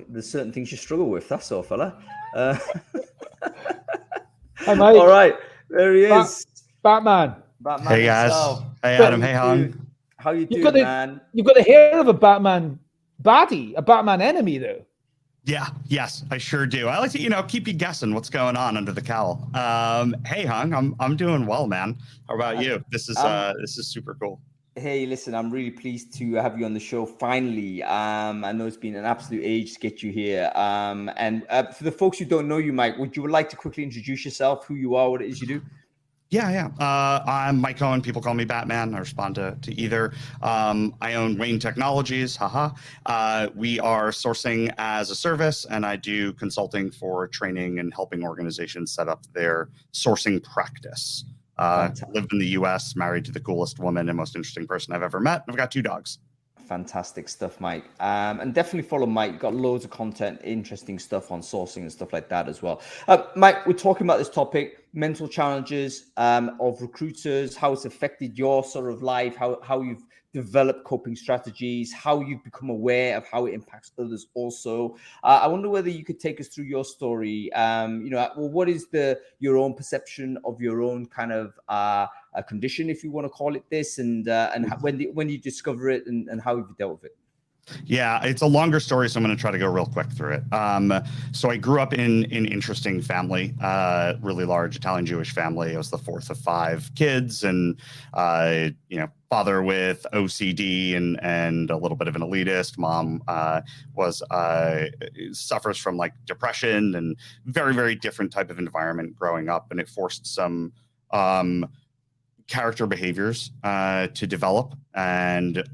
there's certain things you struggle with. That's all, fella. Hi, Mike. All right, there he is. Batman. Batman hey guys. himself. Hey Adam. Hey Hung. How you doing, man? You've got the hair of a Batman baddie, a Batman enemy, though. Yeah. Yes, I sure do. I like to, keep you guessing what's going on under the cowl. Hey Hung, I'm doing well, man. How about you? This is super cool. Hey, listen, I'm really pleased to have you on the show finally. I know it's been an absolute age to get you here. And for the folks who don't know you, Mike, would you like to quickly introduce yourself, who you are, what it is you do? Yeah. I'm Mike Cohen. People call me Batman. I respond to either. I own Wayne Technologies. We are sourcing as a service, and I do consulting for training and helping organizations set up their sourcing practice. Live in the US, married to the coolest woman and most interesting person I've ever met. I've got 2 dogs. Fantastic stuff, Mike. And definitely follow Mike. You've got loads of content, interesting stuff on sourcing and stuff like that as well. Mike, we're talking about this topic, mental challenges of recruiters, how it's affected your sort of life, how you've developed coping strategies, how you've become aware of how it impacts others also. I wonder whether you could take us through your story. What is your own perception of your own kind of a condition, if you want to call it this, and when you discover it and how you've dealt with it? Yeah, it's a longer story, so I'm going to try to go real quick through it. So I grew up in an interesting family, really large Italian Jewish family. I was the 4th of 5 kids, and father with OCD and a little bit of an elitist. Mom suffers from like depression and very, very different type of environment growing up, and it forced some character behaviors to develop, and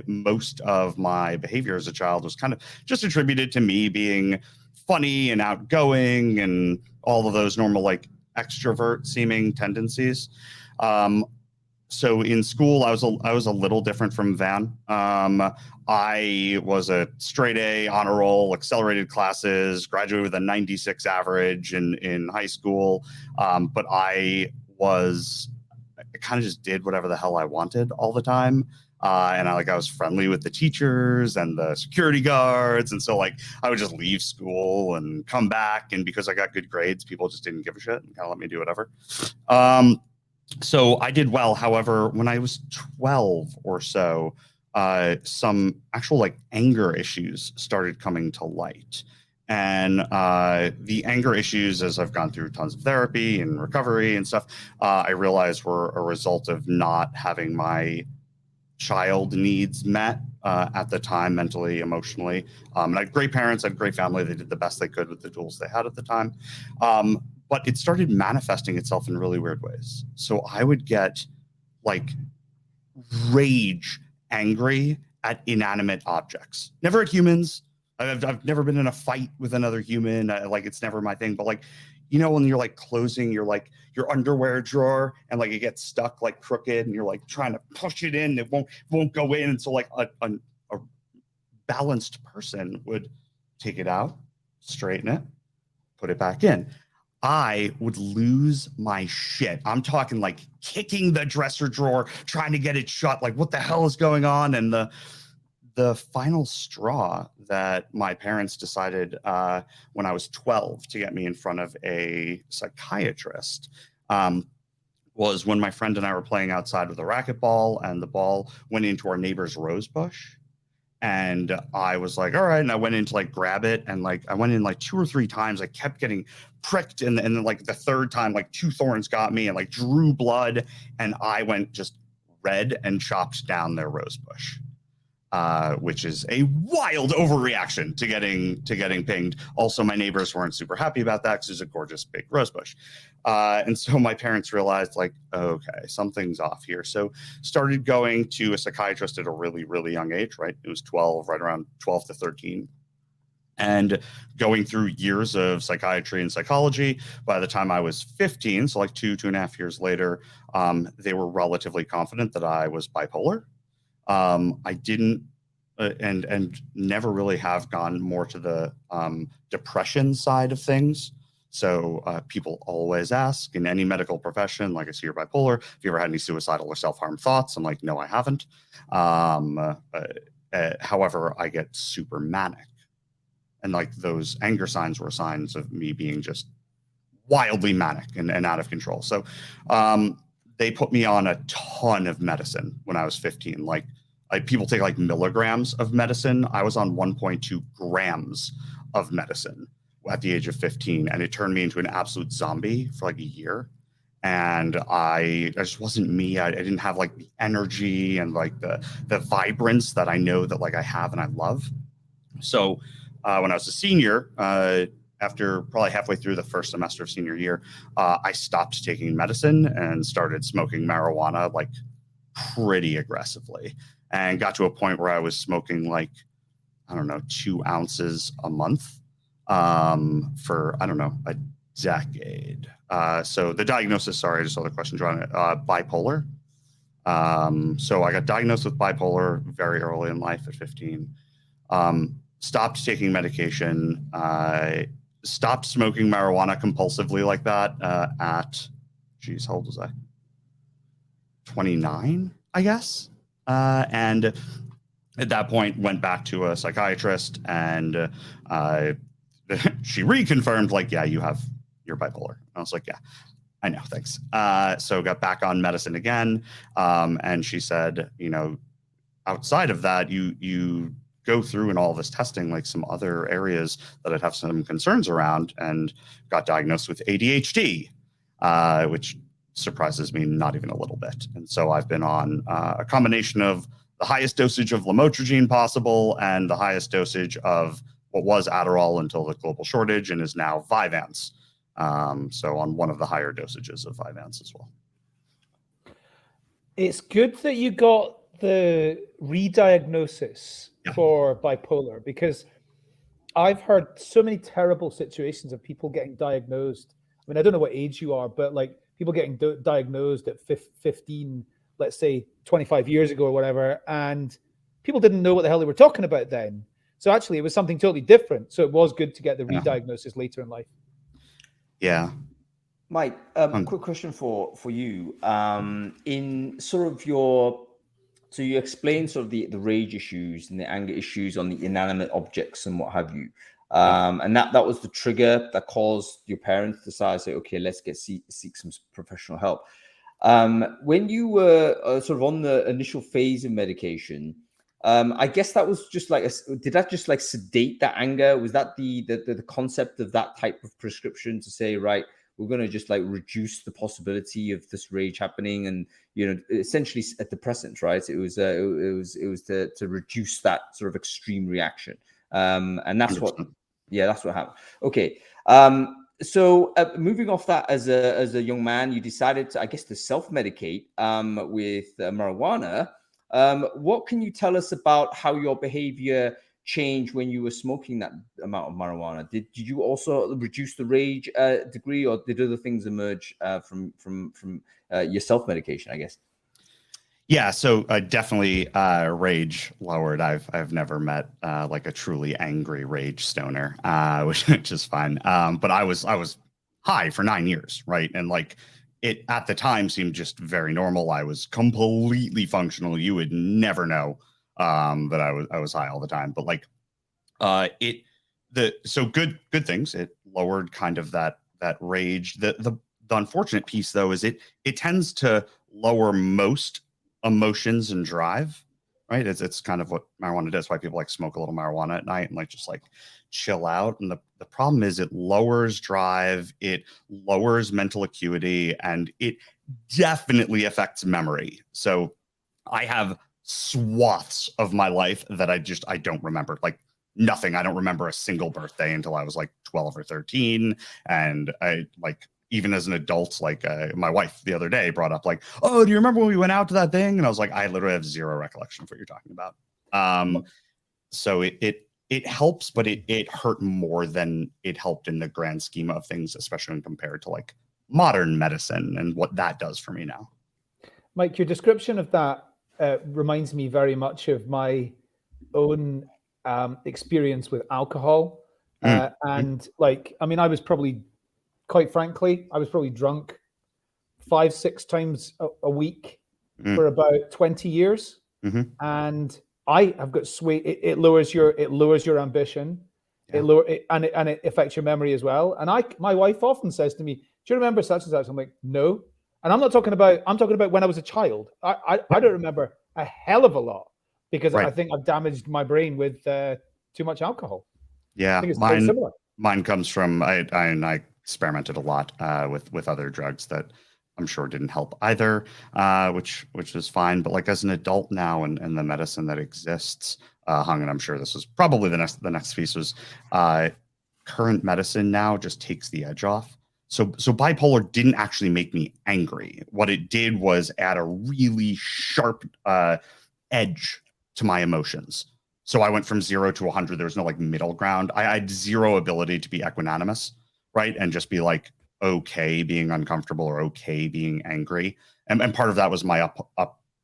most of my behavior as a child was kind of just attributed to me being funny and outgoing and all of those normal like extrovert seeming tendencies. So in school, I was a little different from Van. I was a straight A, honor roll, accelerated classes, graduated with a 96 average in high school, but I kind of just did whatever the hell I wanted all the time. And I was friendly with the teachers and the security guards. And so I would just leave school and come back. And because I got good grades, people just didn't give a shit and kind of let me do whatever. So I did well. However, when I was 12 or so, some actual anger issues started coming to light. And the anger issues, as I've gone through tons of therapy and recovery and stuff, I realized were a result of not having my child needs met at the time, mentally, emotionally. And I had great parents, I had a great family. They did the best they could with the tools they had at the time. But it started manifesting itself in really weird ways. So I would get rage angry at inanimate objects, never at humans. I've never been in a fight with another human. It's never my thing. But when you're closing your underwear drawer and it gets stuck crooked and you're trying to push it in, it won't go in. And so a balanced person would take it out, straighten it, put it back in. I would lose my shit. I'm talking kicking the dresser drawer, trying to get it shut. What the hell is going on? And the final straw that my parents decided when I was 12 to get me in front of a psychiatrist was when my friend and I were playing outside with a racquetball, and the ball went into our neighbor's rose bush. And I was all right. And I went in to grab it. And I went in 2 or 3 times. I kept getting pricked. And then the 3rd time, 2 thorns got me and drew blood. And I went just red and chopped down their rose bush. which is a wild overreaction to getting pinged. Also, my neighbors weren't super happy about that because there's a gorgeous big rose bush. And so my parents realized, like, okay, something's off here. So started going to a psychiatrist at a really, really young age, right? It was 12, right around 12 to 13. And going through years of psychiatry and psychology. By the time I was 15, so like 2.5 years later, they were relatively confident that I was bipolar. I didn't and never really have gone more to the depression side of things. So people always ask in any medical profession, like, I see you're bipolar. Have you ever had any suicidal or self-harm thoughts? I'm like, no, I haven't. However, I get super manic. And like those anger signs were signs of me being just wildly manic and out of control. So they put me on a ton of medicine when I was 15. Like people take like milligrams of medicine. I was on 1.2 grams of medicine at the age of 15. And it turned me into an absolute zombie for like a year. And I just wasn't me. I didn't have like the energy and like the vibrance that I know that like I have and I love. So when I was a senior, after probably halfway through the first semester of senior year, I stopped taking medicine and started smoking marijuana like pretty aggressively, and got to a point where I was smoking like, I don't know, 2 ounces a month for, I don't know, a decade. So the diagnosis, sorry, I just saw the question, John, bipolar. So I got diagnosed with bipolar very early in life at 15. Stopped taking medication, stopped smoking marijuana compulsively like that at, geez, how old was I? 29, I guess. And at that point, went back to a psychiatrist, and she reconfirmed, like, yeah, you're bipolar. And I was like, yeah, I know, thanks. So got back on medicine again, and she said, you know, outside of that, you go through in all this testing, like some other areas that I'd have some concerns around, and got diagnosed with ADHD, which surprises me not even a little bit. And so I've been on a combination of the highest dosage of lamotrigine possible and the highest dosage of what was Adderall until the global shortage and is now Vyvanse. So on one of the higher dosages of Vyvanse as well. It's good that you got the re-diagnosis for bipolar, because I've heard so many terrible situations of people getting diagnosed. I mean, I don't know what age you are, but like people getting diagnosed at 15, let's say 25 years ago or whatever, and people didn't know what the hell they were talking about then. So actually it was something totally different. So it was good to get the re-diagnosis later in life. Yeah. Mike, quick question for you. In sort of so you explained sort of the rage issues and the anger issues on the inanimate objects and what have you. And that was the trigger that caused your parents to decide, say, okay, let's seek some professional help. When you were sort of on the initial phase of medication, I guess that was just like, did that just like sedate that anger? Was that the concept of that type of prescription to say, right, we're going to just like reduce the possibility of this rage happening, and essentially a depressant, right? It was to reduce that sort of extreme reaction, and that's 100%. That's what happened. Okay, so moving off that, as a young man, you decided to, I guess, to self-medicate with marijuana. What can you tell us about how your behavior changed when you were smoking that amount of marijuana? Did you also reduce the rage degree, or did other things emerge from your self-medication, I guess? Yeah, so definitely rage lowered. I've never met like a truly angry rage stoner, which is fine. But I was high for 9 years, right? And like it at the time seemed just very normal. I was completely functional. You would never know that I was high all the time. But like so good things. It lowered kind of that rage. The unfortunate piece though is it tends to lower most emotions and drive, right? It's kind of what marijuana does. Why people like smoke a little marijuana at night and like just like chill out. And the problem is it lowers drive, it lowers mental acuity, and it definitely affects memory. So I have swaths of my life that I don't remember, like nothing. I don't remember a single birthday until I was like 12 or 13. And I like, even as an adult, like my wife the other day brought up like, oh, do you remember when we went out to that thing? And I was like, I literally have zero recollection of what you're talking about. So it helps, but it hurt more than it helped in the grand scheme of things, especially when compared to like modern medicine and what that does for me now. Mike, your description of that reminds me very much of my own experience with alcohol. And like, I mean, I was probably, quite frankly, I was probably drunk 5-6 times a week for about 20 years. And I have got sway. It lowers your ambition. Yeah. And it affects your memory as well. And my wife often says to me, "Do you remember such and such?" I'm like, "No." And I'm talking about when I was a child. I don't remember a hell of a lot because I think I've damaged my brain with too much alcohol. Yeah, I think it's very similar. Mine comes from I experimented a lot with other drugs that I'm sure didn't help either, which was fine. But like as an adult now and the medicine that exists, Hung, and I'm sure this was probably the next piece was current medicine now just takes the edge off. So bipolar didn't actually make me angry. What it did was add a really sharp edge to my emotions. So I went from 0 to 100. There was no like middle ground. I had zero ability to be equanimous, right? And just be like okay being uncomfortable or okay being angry. And part of that was my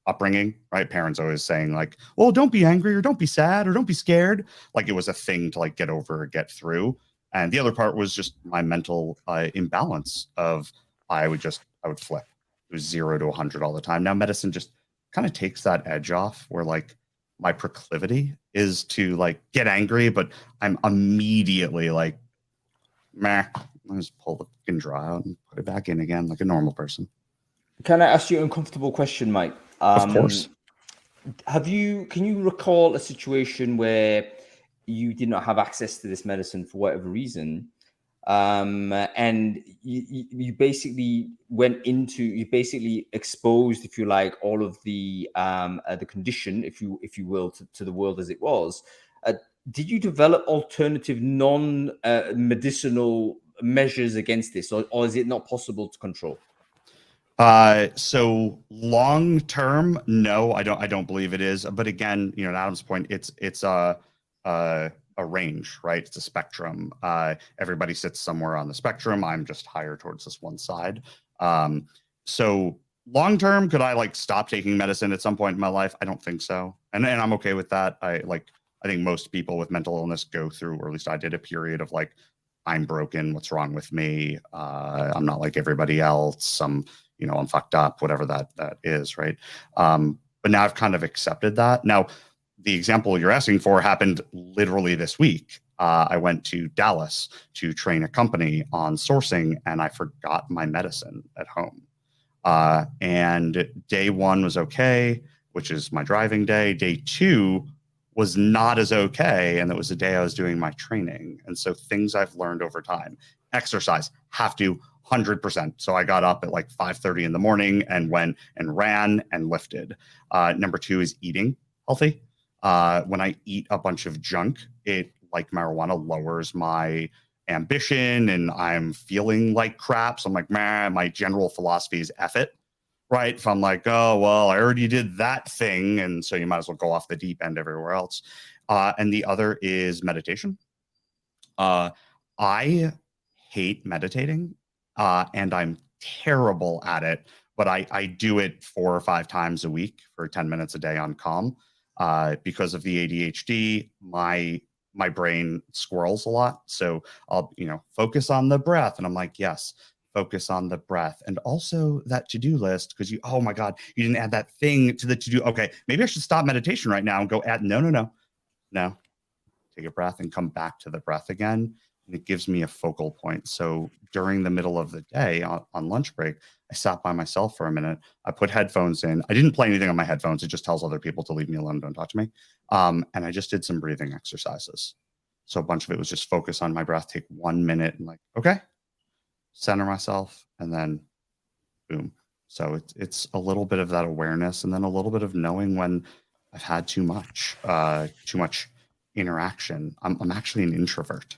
upbringing, right? Parents always saying like, well, don't be angry or don't be sad or don't be scared. Like it was a thing to like get over or get through. And the other part was just my mental imbalance of I would flip. It was 0 to 100 all the time. Now medicine just kind of takes that edge off where like my proclivity is to like get angry, but I'm immediately like, meh, I'll just pull the fucking draw out and put it back in again like a normal person. Can I ask you an uncomfortable question, Mike? Of course. Can you recall a situation where you did not have access to this medicine for whatever reason, and you basically exposed, if you like, all of the condition, if you will, to the world as it was. Did you develop alternative non-medicinal measures against this, or is it not possible to control? So long term, no, I don't believe it is. But again, you know, to Adam's point, it's a range, right? It's a spectrum. Everybody sits somewhere on the spectrum. I'm just higher towards this one side. So long term, could I like stop taking medicine at some point in my life? I don't think so, and I'm okay with that. I think most people with mental illness go through, or at least I did, a period of like, I'm broken. What's wrong with me? I'm not like everybody else. I'm fucked up, whatever that is, right? But now I've kind of accepted that. Now, the example you're asking for happened literally this week. I went to Dallas to train a company on sourcing, and I forgot my medicine at home. And day 1 was okay, which is my driving day. Day 2 was not as okay, and that was the day I was doing my training. And so things I've learned over time: exercise, have to 100%. So I got up at like 5:30 in the morning and went and ran and lifted. Number 2 is eating healthy. When I eat a bunch of junk, it, like marijuana, lowers my ambition and I'm feeling like crap. So I'm like, man, my general philosophy is F it. Right. If I'm like, oh, well, I already did that thing. And so you might as well go off the deep end everywhere else. And the other is meditation. I hate meditating and I'm terrible at it, but I do it 4 or 5 times a week for 10 minutes a day on Calm. Because of the ADHD, my brain squirrels a lot. So I'll, focus on the breath. And I'm like, yes, focus on the breath. And also that to-do list, because oh my God, you didn't add that thing to the to-do. Okay, maybe I should stop meditation right now and go add, no. Take a breath and come back to the breath again. And it gives me a focal point. So during the middle of the day on lunch break, I sat by myself for a minute. I put headphones in. I didn't play anything on my headphones. It just tells other people to leave me alone. Don't talk to me. And I just did some breathing exercises. So a bunch of it was just focus on my breath, take 1 minute and like, okay, center myself, and then boom. So it's a little bit of that awareness, and then a little bit of knowing when I've had too much interaction. I'm actually an introvert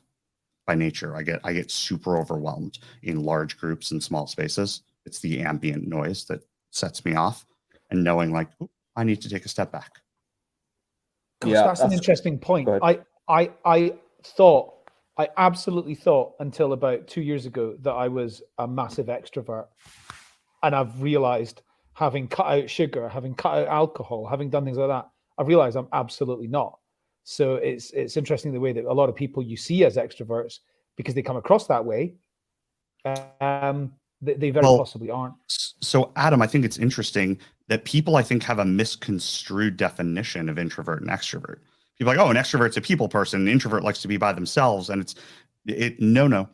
by nature. I get super overwhelmed in large groups and small spaces. It's the ambient noise that sets me off, and knowing like, "Oop, I need to take a step back." Gosh, Yeah, that's an interesting point. Go ahead. I absolutely thought until about 2 years ago that I was a massive extrovert. And I've realized, having cut out sugar, having cut out alcohol, having done things like that, I've realized I'm absolutely not. So it's interesting the way that a lot of people you see as extroverts, because they come across that way, they very possibly aren't. So Adam, I think it's interesting that people, I think, have a misconstrued definition of introvert and extrovert. People are like, oh, an extrovert's a people person, an introvert likes to be by themselves. And no.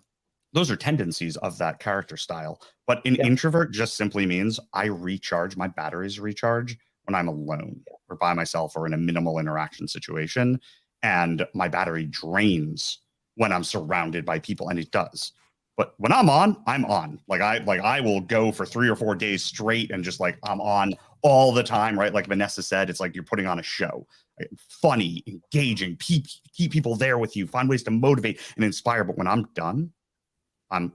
Those are tendencies of that character style. But an introvert just simply means I recharge, my batteries recharge when I'm alone or by myself or in a minimal interaction situation. And my battery drains when I'm surrounded by people, and it does. But when I'm on, I'm on. Like I will go for 3 or 4 days straight and just like I'm on all the time, right? Like Vanessa said, it's like you're putting on a show. Right? Funny, engaging, keep people there with you, find ways to motivate and inspire. But when I'm done, I'm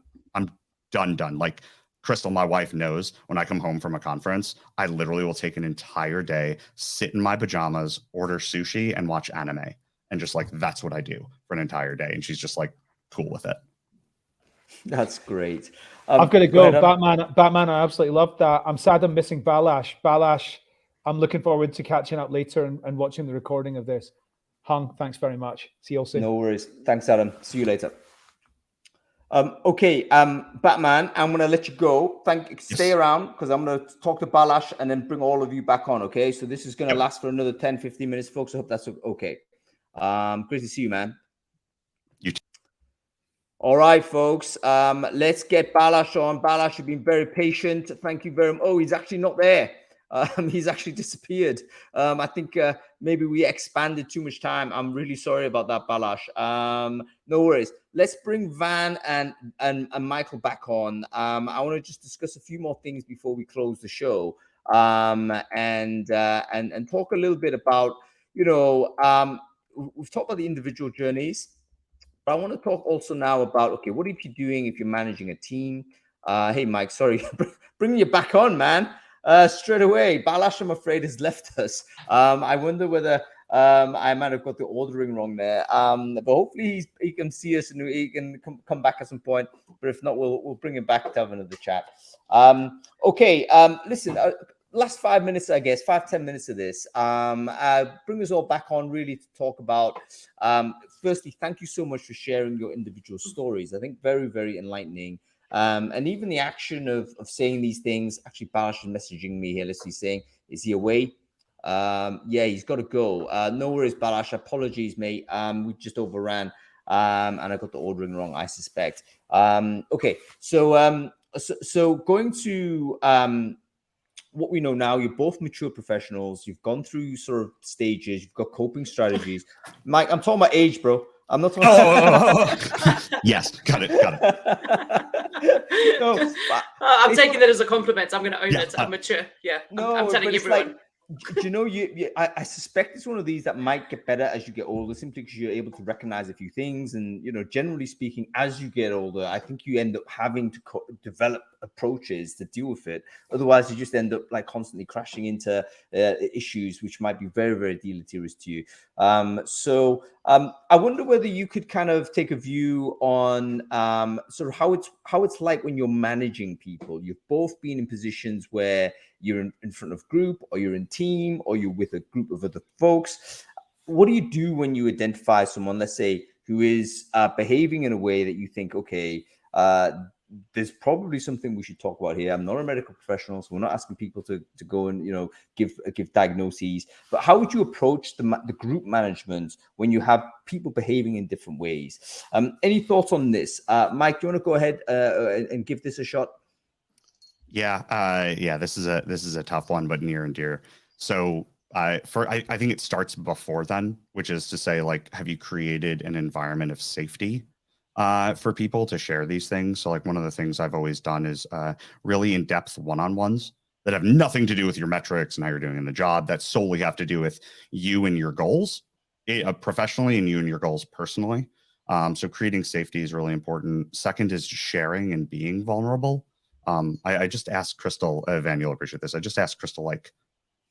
done. Like Crystal, my wife, knows when I come home from a conference, I literally will take an entire day, sit in my pajamas, order sushi, and watch anime. And just like, that's what I do for an entire day. And she's just like cool with it. That's great. I've got to go. Ahead, Batman, I absolutely loved that. I'm sad I'm missing Balazs. Balazs, I'm looking forward to catching up later and watching the recording of this. Hung, thanks very much. See you all soon. No worries. Thanks, Adam. See you later. Okay, Batman, I'm going to let you go. Stay around because I'm going to talk to Balazs and then bring all of you back on, okay? So this is going to last for another 10, 15 minutes, folks. I hope that's okay. Great to see you, man. You too. All right, folks. Let's get Balazs on. Balazs, you've been very patient. Thank you very much. Oh, he's actually not there. He's actually disappeared. I think maybe we expanded too much time. I'm really sorry about that, Balazs. No worries. Let's bring Van and Michael back on. I want to just discuss a few more things before we close the show, and talk a little bit about, we've talked about the individual journeys, but I want to talk also now about, okay, what are you doing if you're managing a team? Hey, Mike, sorry, bringing you back on, man. Straight away, Balazs, I'm afraid, has left us. I wonder whether I might have got the ordering wrong there. But hopefully he can see us and he can come back at some point. But if not, we'll bring him back to have another chat. Okay, listen, last 5 minutes, I guess, 5-10 minutes of this. Bring us all back on really to talk about, firstly, thank you so much for sharing your individual stories. I think very, very enlightening. And even the action of saying these things, actually, Balazs is messaging me here. Let's see, saying, is he away? Yeah, he's got to go. No worries, Balazs. Apologies, mate. We just overran, and I got the ordering wrong, I suspect. Okay, so going to what we know now, you're both mature professionals. You've gone through sort of stages. You've got coping strategies. Mike, I'm talking about age, bro. I'm not talking about... Yes, got it. No, I'm taking that as a compliment. I'm going to own it. I'm mature. Yeah, no, I'm telling everyone. Like, do you know, I suspect it's one of these that might get better as you get older, simply because you're able to recognize a few things. And, generally speaking, as you get older, I think you end up having to develop approaches to deal with it. Otherwise, you just end up like constantly crashing into issues which might be very, very deleterious to you. So I wonder whether you could kind of take a view on sort of how it's like when you're managing people. You've both been in positions where you're in front of group, or you're in team, or you're with a group of other folks. What do you do when you identify someone, let's say, who is behaving in a way that you think, okay, there's probably something we should talk about here. I'm not a medical professional, so we're not asking people to go and give diagnoses. But how would you approach the group management when you have people behaving in different ways? Any thoughts on this, Mike? Do you want to go ahead and give this a shot? Yeah. This is a tough one, but near and dear. So I think it starts before then, which is to say, like, have you created an environment of safety for people to share these things? So like one of the things I've always done is really in-depth one-on-ones that have nothing to do with your metrics and how you're doing in the job, that solely have to do with you and your goals professionally and you and your goals personally. So creating safety is really important. Second is just sharing and being vulnerable. I just asked Crystal, Van, you'll appreciate this. I just asked Crystal like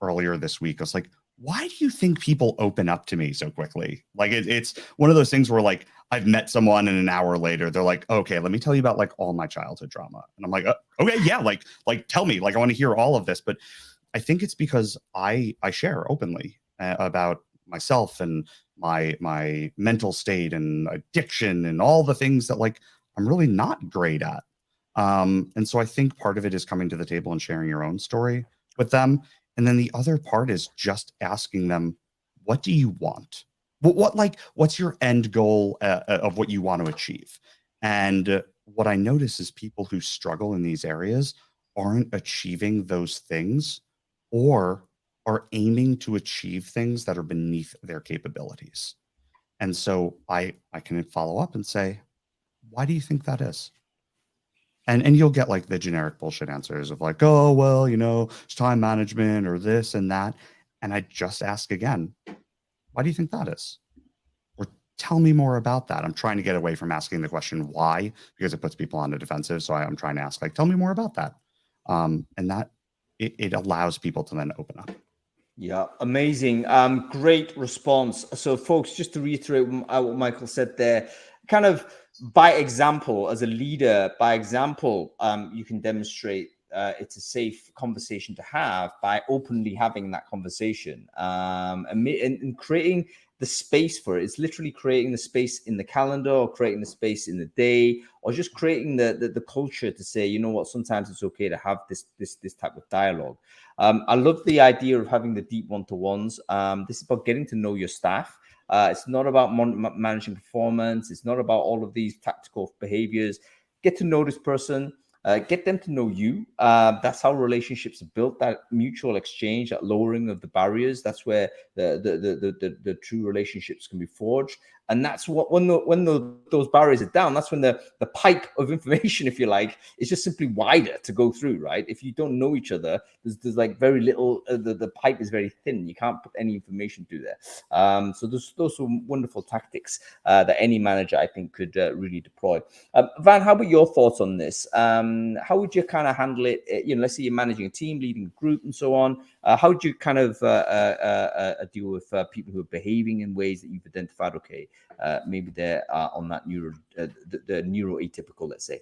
earlier this week. I was like, why do you think people open up to me so quickly? Like it's one of those things where like I've met someone and an hour later they're like, okay, let me tell you about like all my childhood trauma. And I'm like, okay, yeah, like tell me, like I want to hear all of this. But I think it's because I share openly about myself and my mental state and addiction and all the things that like I'm really not great at. And so I think part of it is coming to the table and sharing your own story with them. And then the other part is just asking them, what do you want? What's your end goal of what you want to achieve? And what I notice is people who struggle in these areas aren't achieving those things or are aiming to achieve things that are beneath their capabilities. And so I can follow up and say, why do you think that is? And you'll get like the generic bullshit answers of like, oh, well, you know, it's time management or this and that. And I just ask again, why do you think that is? Or tell me more about that. I'm trying to get away from asking the question why, because it puts people on the defensive. So I'm trying to ask like, tell me more about that. And that it allows people to then open up. Yeah, amazing. Great response. So folks, just to reiterate what Michael said there, kind of by example, as a leader, by example, you can demonstrate it's a safe conversation to have by openly having that conversation and creating the space for it. It's literally creating the space in the calendar or creating the space in the day or just creating the culture to say, you know what, sometimes it's okay to have this type of dialogue. I love the idea of having the deep one-to-ones. This is about getting to know your staff. It's not about managing performance. It's not about all of these tactical behaviors. Get to know this person. Get them to know you. That's how relationships are built. That mutual exchange, that lowering of the barriers. That's where the true relationships can be forged. And that's what when those barriers are down, that's when the pipe of information, if you like, is just simply wider to go through. Right? If you don't know each other, there's like very little. The pipe is very thin. You can't put any information through there. So those are wonderful tactics that any manager, I think, could really deploy. Van, how about your thoughts on this? How would you kind of handle it? You know, let's say you're managing a team, leading a group, and so on. How would you kind of deal with people who are behaving in ways that you've identified? Okay, maybe they're on that the neuroatypical, let's say.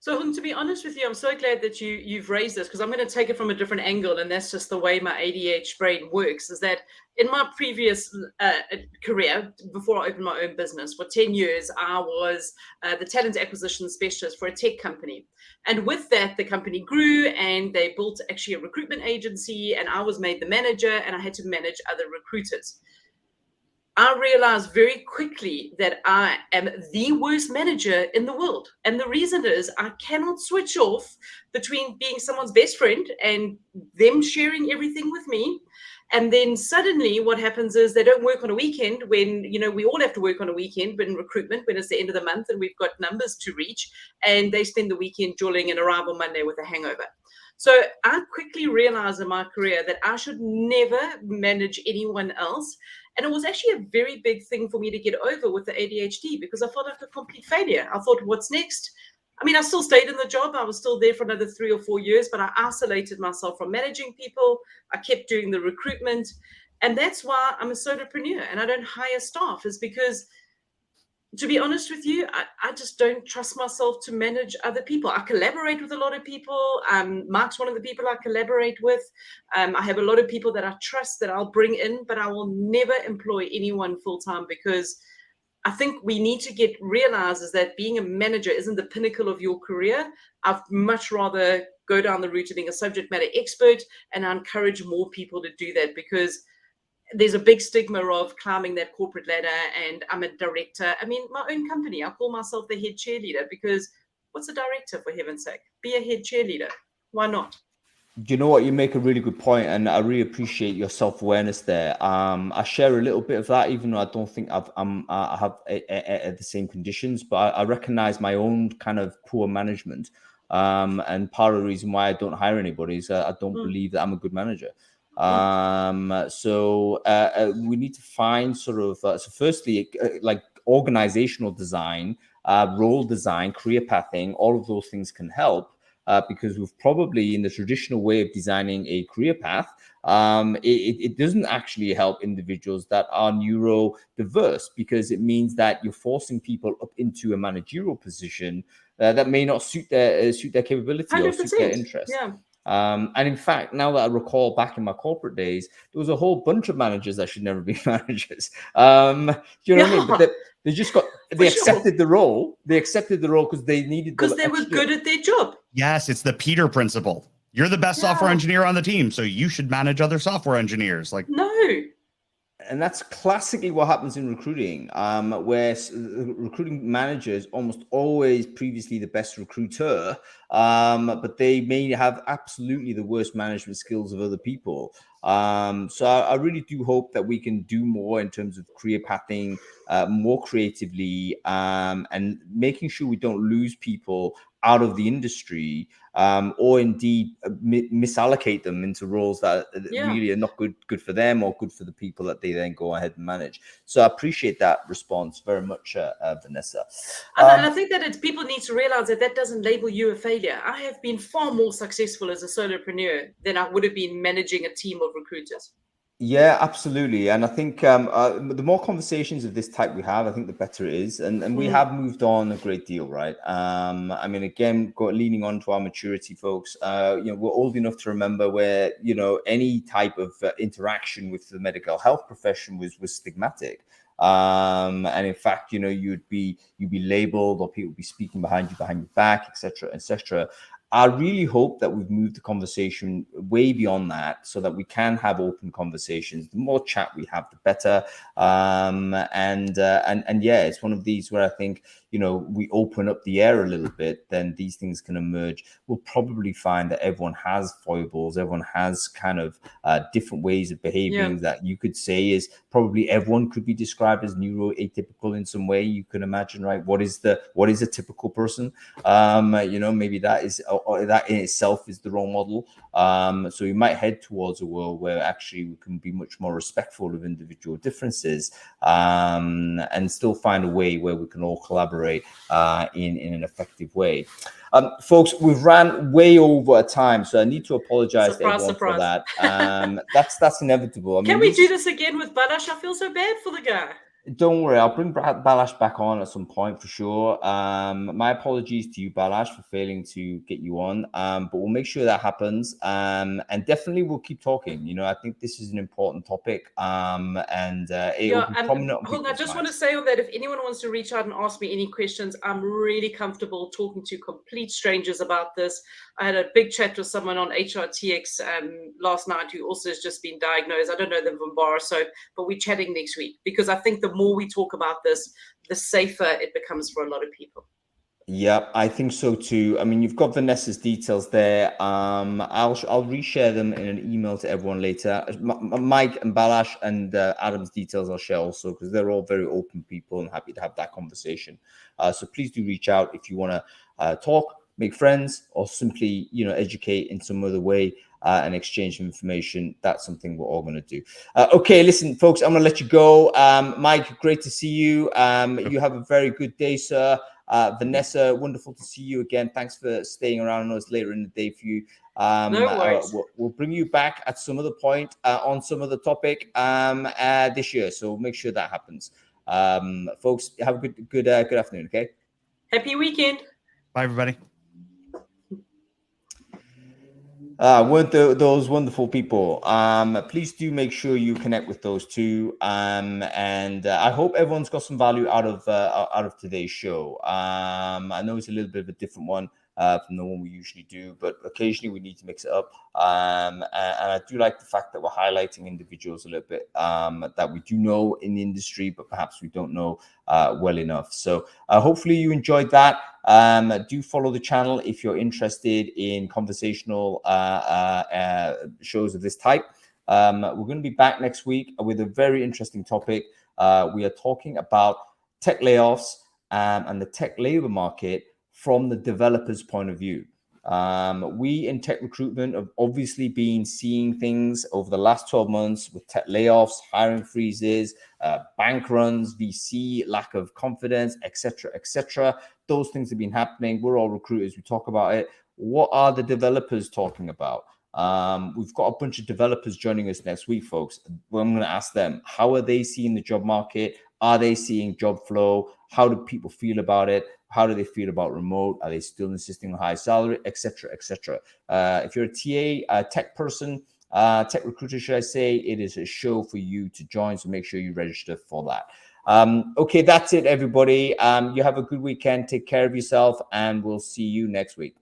So, to be honest with you, I'm so glad that you've raised this because I'm going to take it from a different angle, and that's just the way my ADHD brain works. Is that in my previous career, before I opened my own business, for 10 years, I was the talent acquisition specialist for a tech company. And with that, the company grew and they built actually a recruitment agency, and I was made the manager and I had to manage other recruiters. I realized very quickly that I am the worst manager in the world. And the reason is I cannot switch off between being someone's best friend and them sharing everything with me. And then suddenly what happens is they don't work on a weekend when, you know, we all have to work on a weekend, but in recruitment, when it's the end of the month and we've got numbers to reach, and they spend the weekend jolling and arrive on Monday with a hangover. So I quickly realized in my career that I should never manage anyone else. And it was actually a very big thing for me to get over with the ADHD because I felt like a complete failure. I thought, what's next? I mean, I still stayed in the job. I was still there for another 3 or 4 years, but I isolated myself from managing people. I kept doing the recruitment. And that's why I'm a solopreneur and I don't hire staff, is because, to be honest with you, I just don't trust myself to manage other people. I collaborate with a lot of people. Mark's one of the people I collaborate with. I have a lot of people that I trust that I'll bring in, but I will never employ anyone full-time because I think we need to realize is that being a manager isn't the pinnacle of your career. I'd much rather go down the route of being a subject matter expert, and I encourage more people to do that because there's a big stigma of climbing that corporate ladder, and I'm a director. I mean, my own company, I call myself the head cheerleader because what's a director, for heaven's sake? Be a head cheerleader. Why not? You know what? You make a really good point, and I really appreciate your self-awareness there. I share a little bit of that, even though I don't think I have the same conditions, but I recognize my own kind of poor management. And part of the reason why I don't hire anybody is I don't believe that I'm a good manager. So we need to find sort of, so firstly, like organizational design, role design, career pathing, all of those things can help. Because we've probably, in the traditional way of designing a career path, it doesn't actually help individuals that are neurodiverse, because it means that you're forcing people up into a managerial position that may not suit their capability 100%, or suit their interest. yeah. And in fact, now that I recall back in my corporate days, there was a whole bunch of managers that should never be managers. You know what I mean? But they just got, they accepted the role. They accepted the role because they needed, because they were good at their job. Yes, it's the Peter principle. You're the best software engineer on the team, so you should manage other software engineers. Like, no. And that's classically what happens in recruiting, where recruiting managers almost always previously the best recruiter, but they may have absolutely the worst management skills of other people. So I really do hope that we can do more in terms of career pathing, more creatively, and making sure we don't lose people out of the industry, or indeed misallocate them into roles that really are not good for them or good for the people that they then go ahead and manage. So I appreciate that response very much, Vanessa. And I think that people need to realize that doesn't label you a failure. I have been far more successful as a solopreneur than I would have been managing a team of recruiters. Yeah, absolutely. And I think the more conversations of this type we have, I think the better it is. And we have moved on a great deal, right? I mean, again, leaning on to our maturity, folks, you know, we're old enough to remember where, you know, any type of interaction with the medical health profession was stigmatic. And in fact, you know, you'd be labeled, or people would be speaking behind your back, etc., etc. I really hope that we've moved the conversation way beyond that, so that we can have open conversations. The more chat we have, the better. And yeah, it's one of these where I think, you know, we open up the air a little bit, then these things can emerge. We'll probably find that everyone has foibles, everyone has kind of different ways of behaving that you could say is probably everyone could be described as neuroatypical in some way. You can imagine, right? What is a typical person? You know, maybe that is, or that in itself is the role model. So we might head towards a world where actually we can be much more respectful of individual differences, and still find a way where we can all collaborate in an effective way. Folks, we've ran way over time, so I need to apologize to everyone for that. That's inevitable. I mean, can we do this again with Balazs? I feel so bad for the guy. Don't worry, I'll bring Balazs back on at some point for sure. My apologies to you, Balazs, for failing to get you on, but we'll make sure that happens. And definitely we'll keep talking. You know, I think this is an important topic, and it'll be prominent on I just want to say on that, if anyone wants to reach out and ask me any questions, I'm really comfortable talking to complete strangers about this. I had a big chat with someone on HRTX last night who also has just been diagnosed. I don't know them from bar, but we're chatting next week, because I think the more we talk about this, the safer it becomes for a lot of people. Yeah, I think so too. I mean, you've got Vanessa's details there. I'll reshare them in an email to everyone later. Mike and Balazs and Adam's details I'll share also, because they're all very open people and happy to have that conversation. So please do reach out if you want to talk, make friends, or simply, you know, educate in some other way. And exchange information. That's something we're all going to do. Okay, listen, folks, I'm going to let you go. Mike, great to see you. You have a very good day, sir. Vanessa, wonderful to see you again. Thanks for staying around. I know it's later in the day for you. No worries. We'll bring you back at some other point on some other topic this year. So make sure that happens. Folks, have a good afternoon, okay? Happy weekend. bye, everybody. Weren't those wonderful people? Please do make sure you connect with those two. And I hope everyone's got some value out of today's show. I know it's a little bit of a different one from the one we usually do, but occasionally we need to mix it up. And I do like the fact that we're highlighting individuals a little bit that we do know in the industry, but perhaps we don't know well enough. So hopefully you enjoyed that. Do follow the channel if you're interested in conversational shows of this type. We're going to be back next week with a very interesting topic. We are talking about tech layoffs and the tech labor market from the developer's point of view. We in tech recruitment have obviously been seeing things over the last 12 months with tech layoffs, hiring freezes, bank runs, VC, lack of confidence, etc., etc. Those things have been happening. We're all recruiters. We talk about it. What are the developers talking about? We've got a bunch of developers joining us next week, folks. I'm going to ask them, how are they seeing the job market? Are they seeing job flow? How do people feel about it? How do they feel about remote? Are they still insisting on high salary, etc., etc.? If you're a TA, a tech person, tech recruiter, should I say, it is a show for you to join. So make sure you register for that. Okay, that's it, everybody. You have a good weekend. Take care of yourself, and we'll see you next week.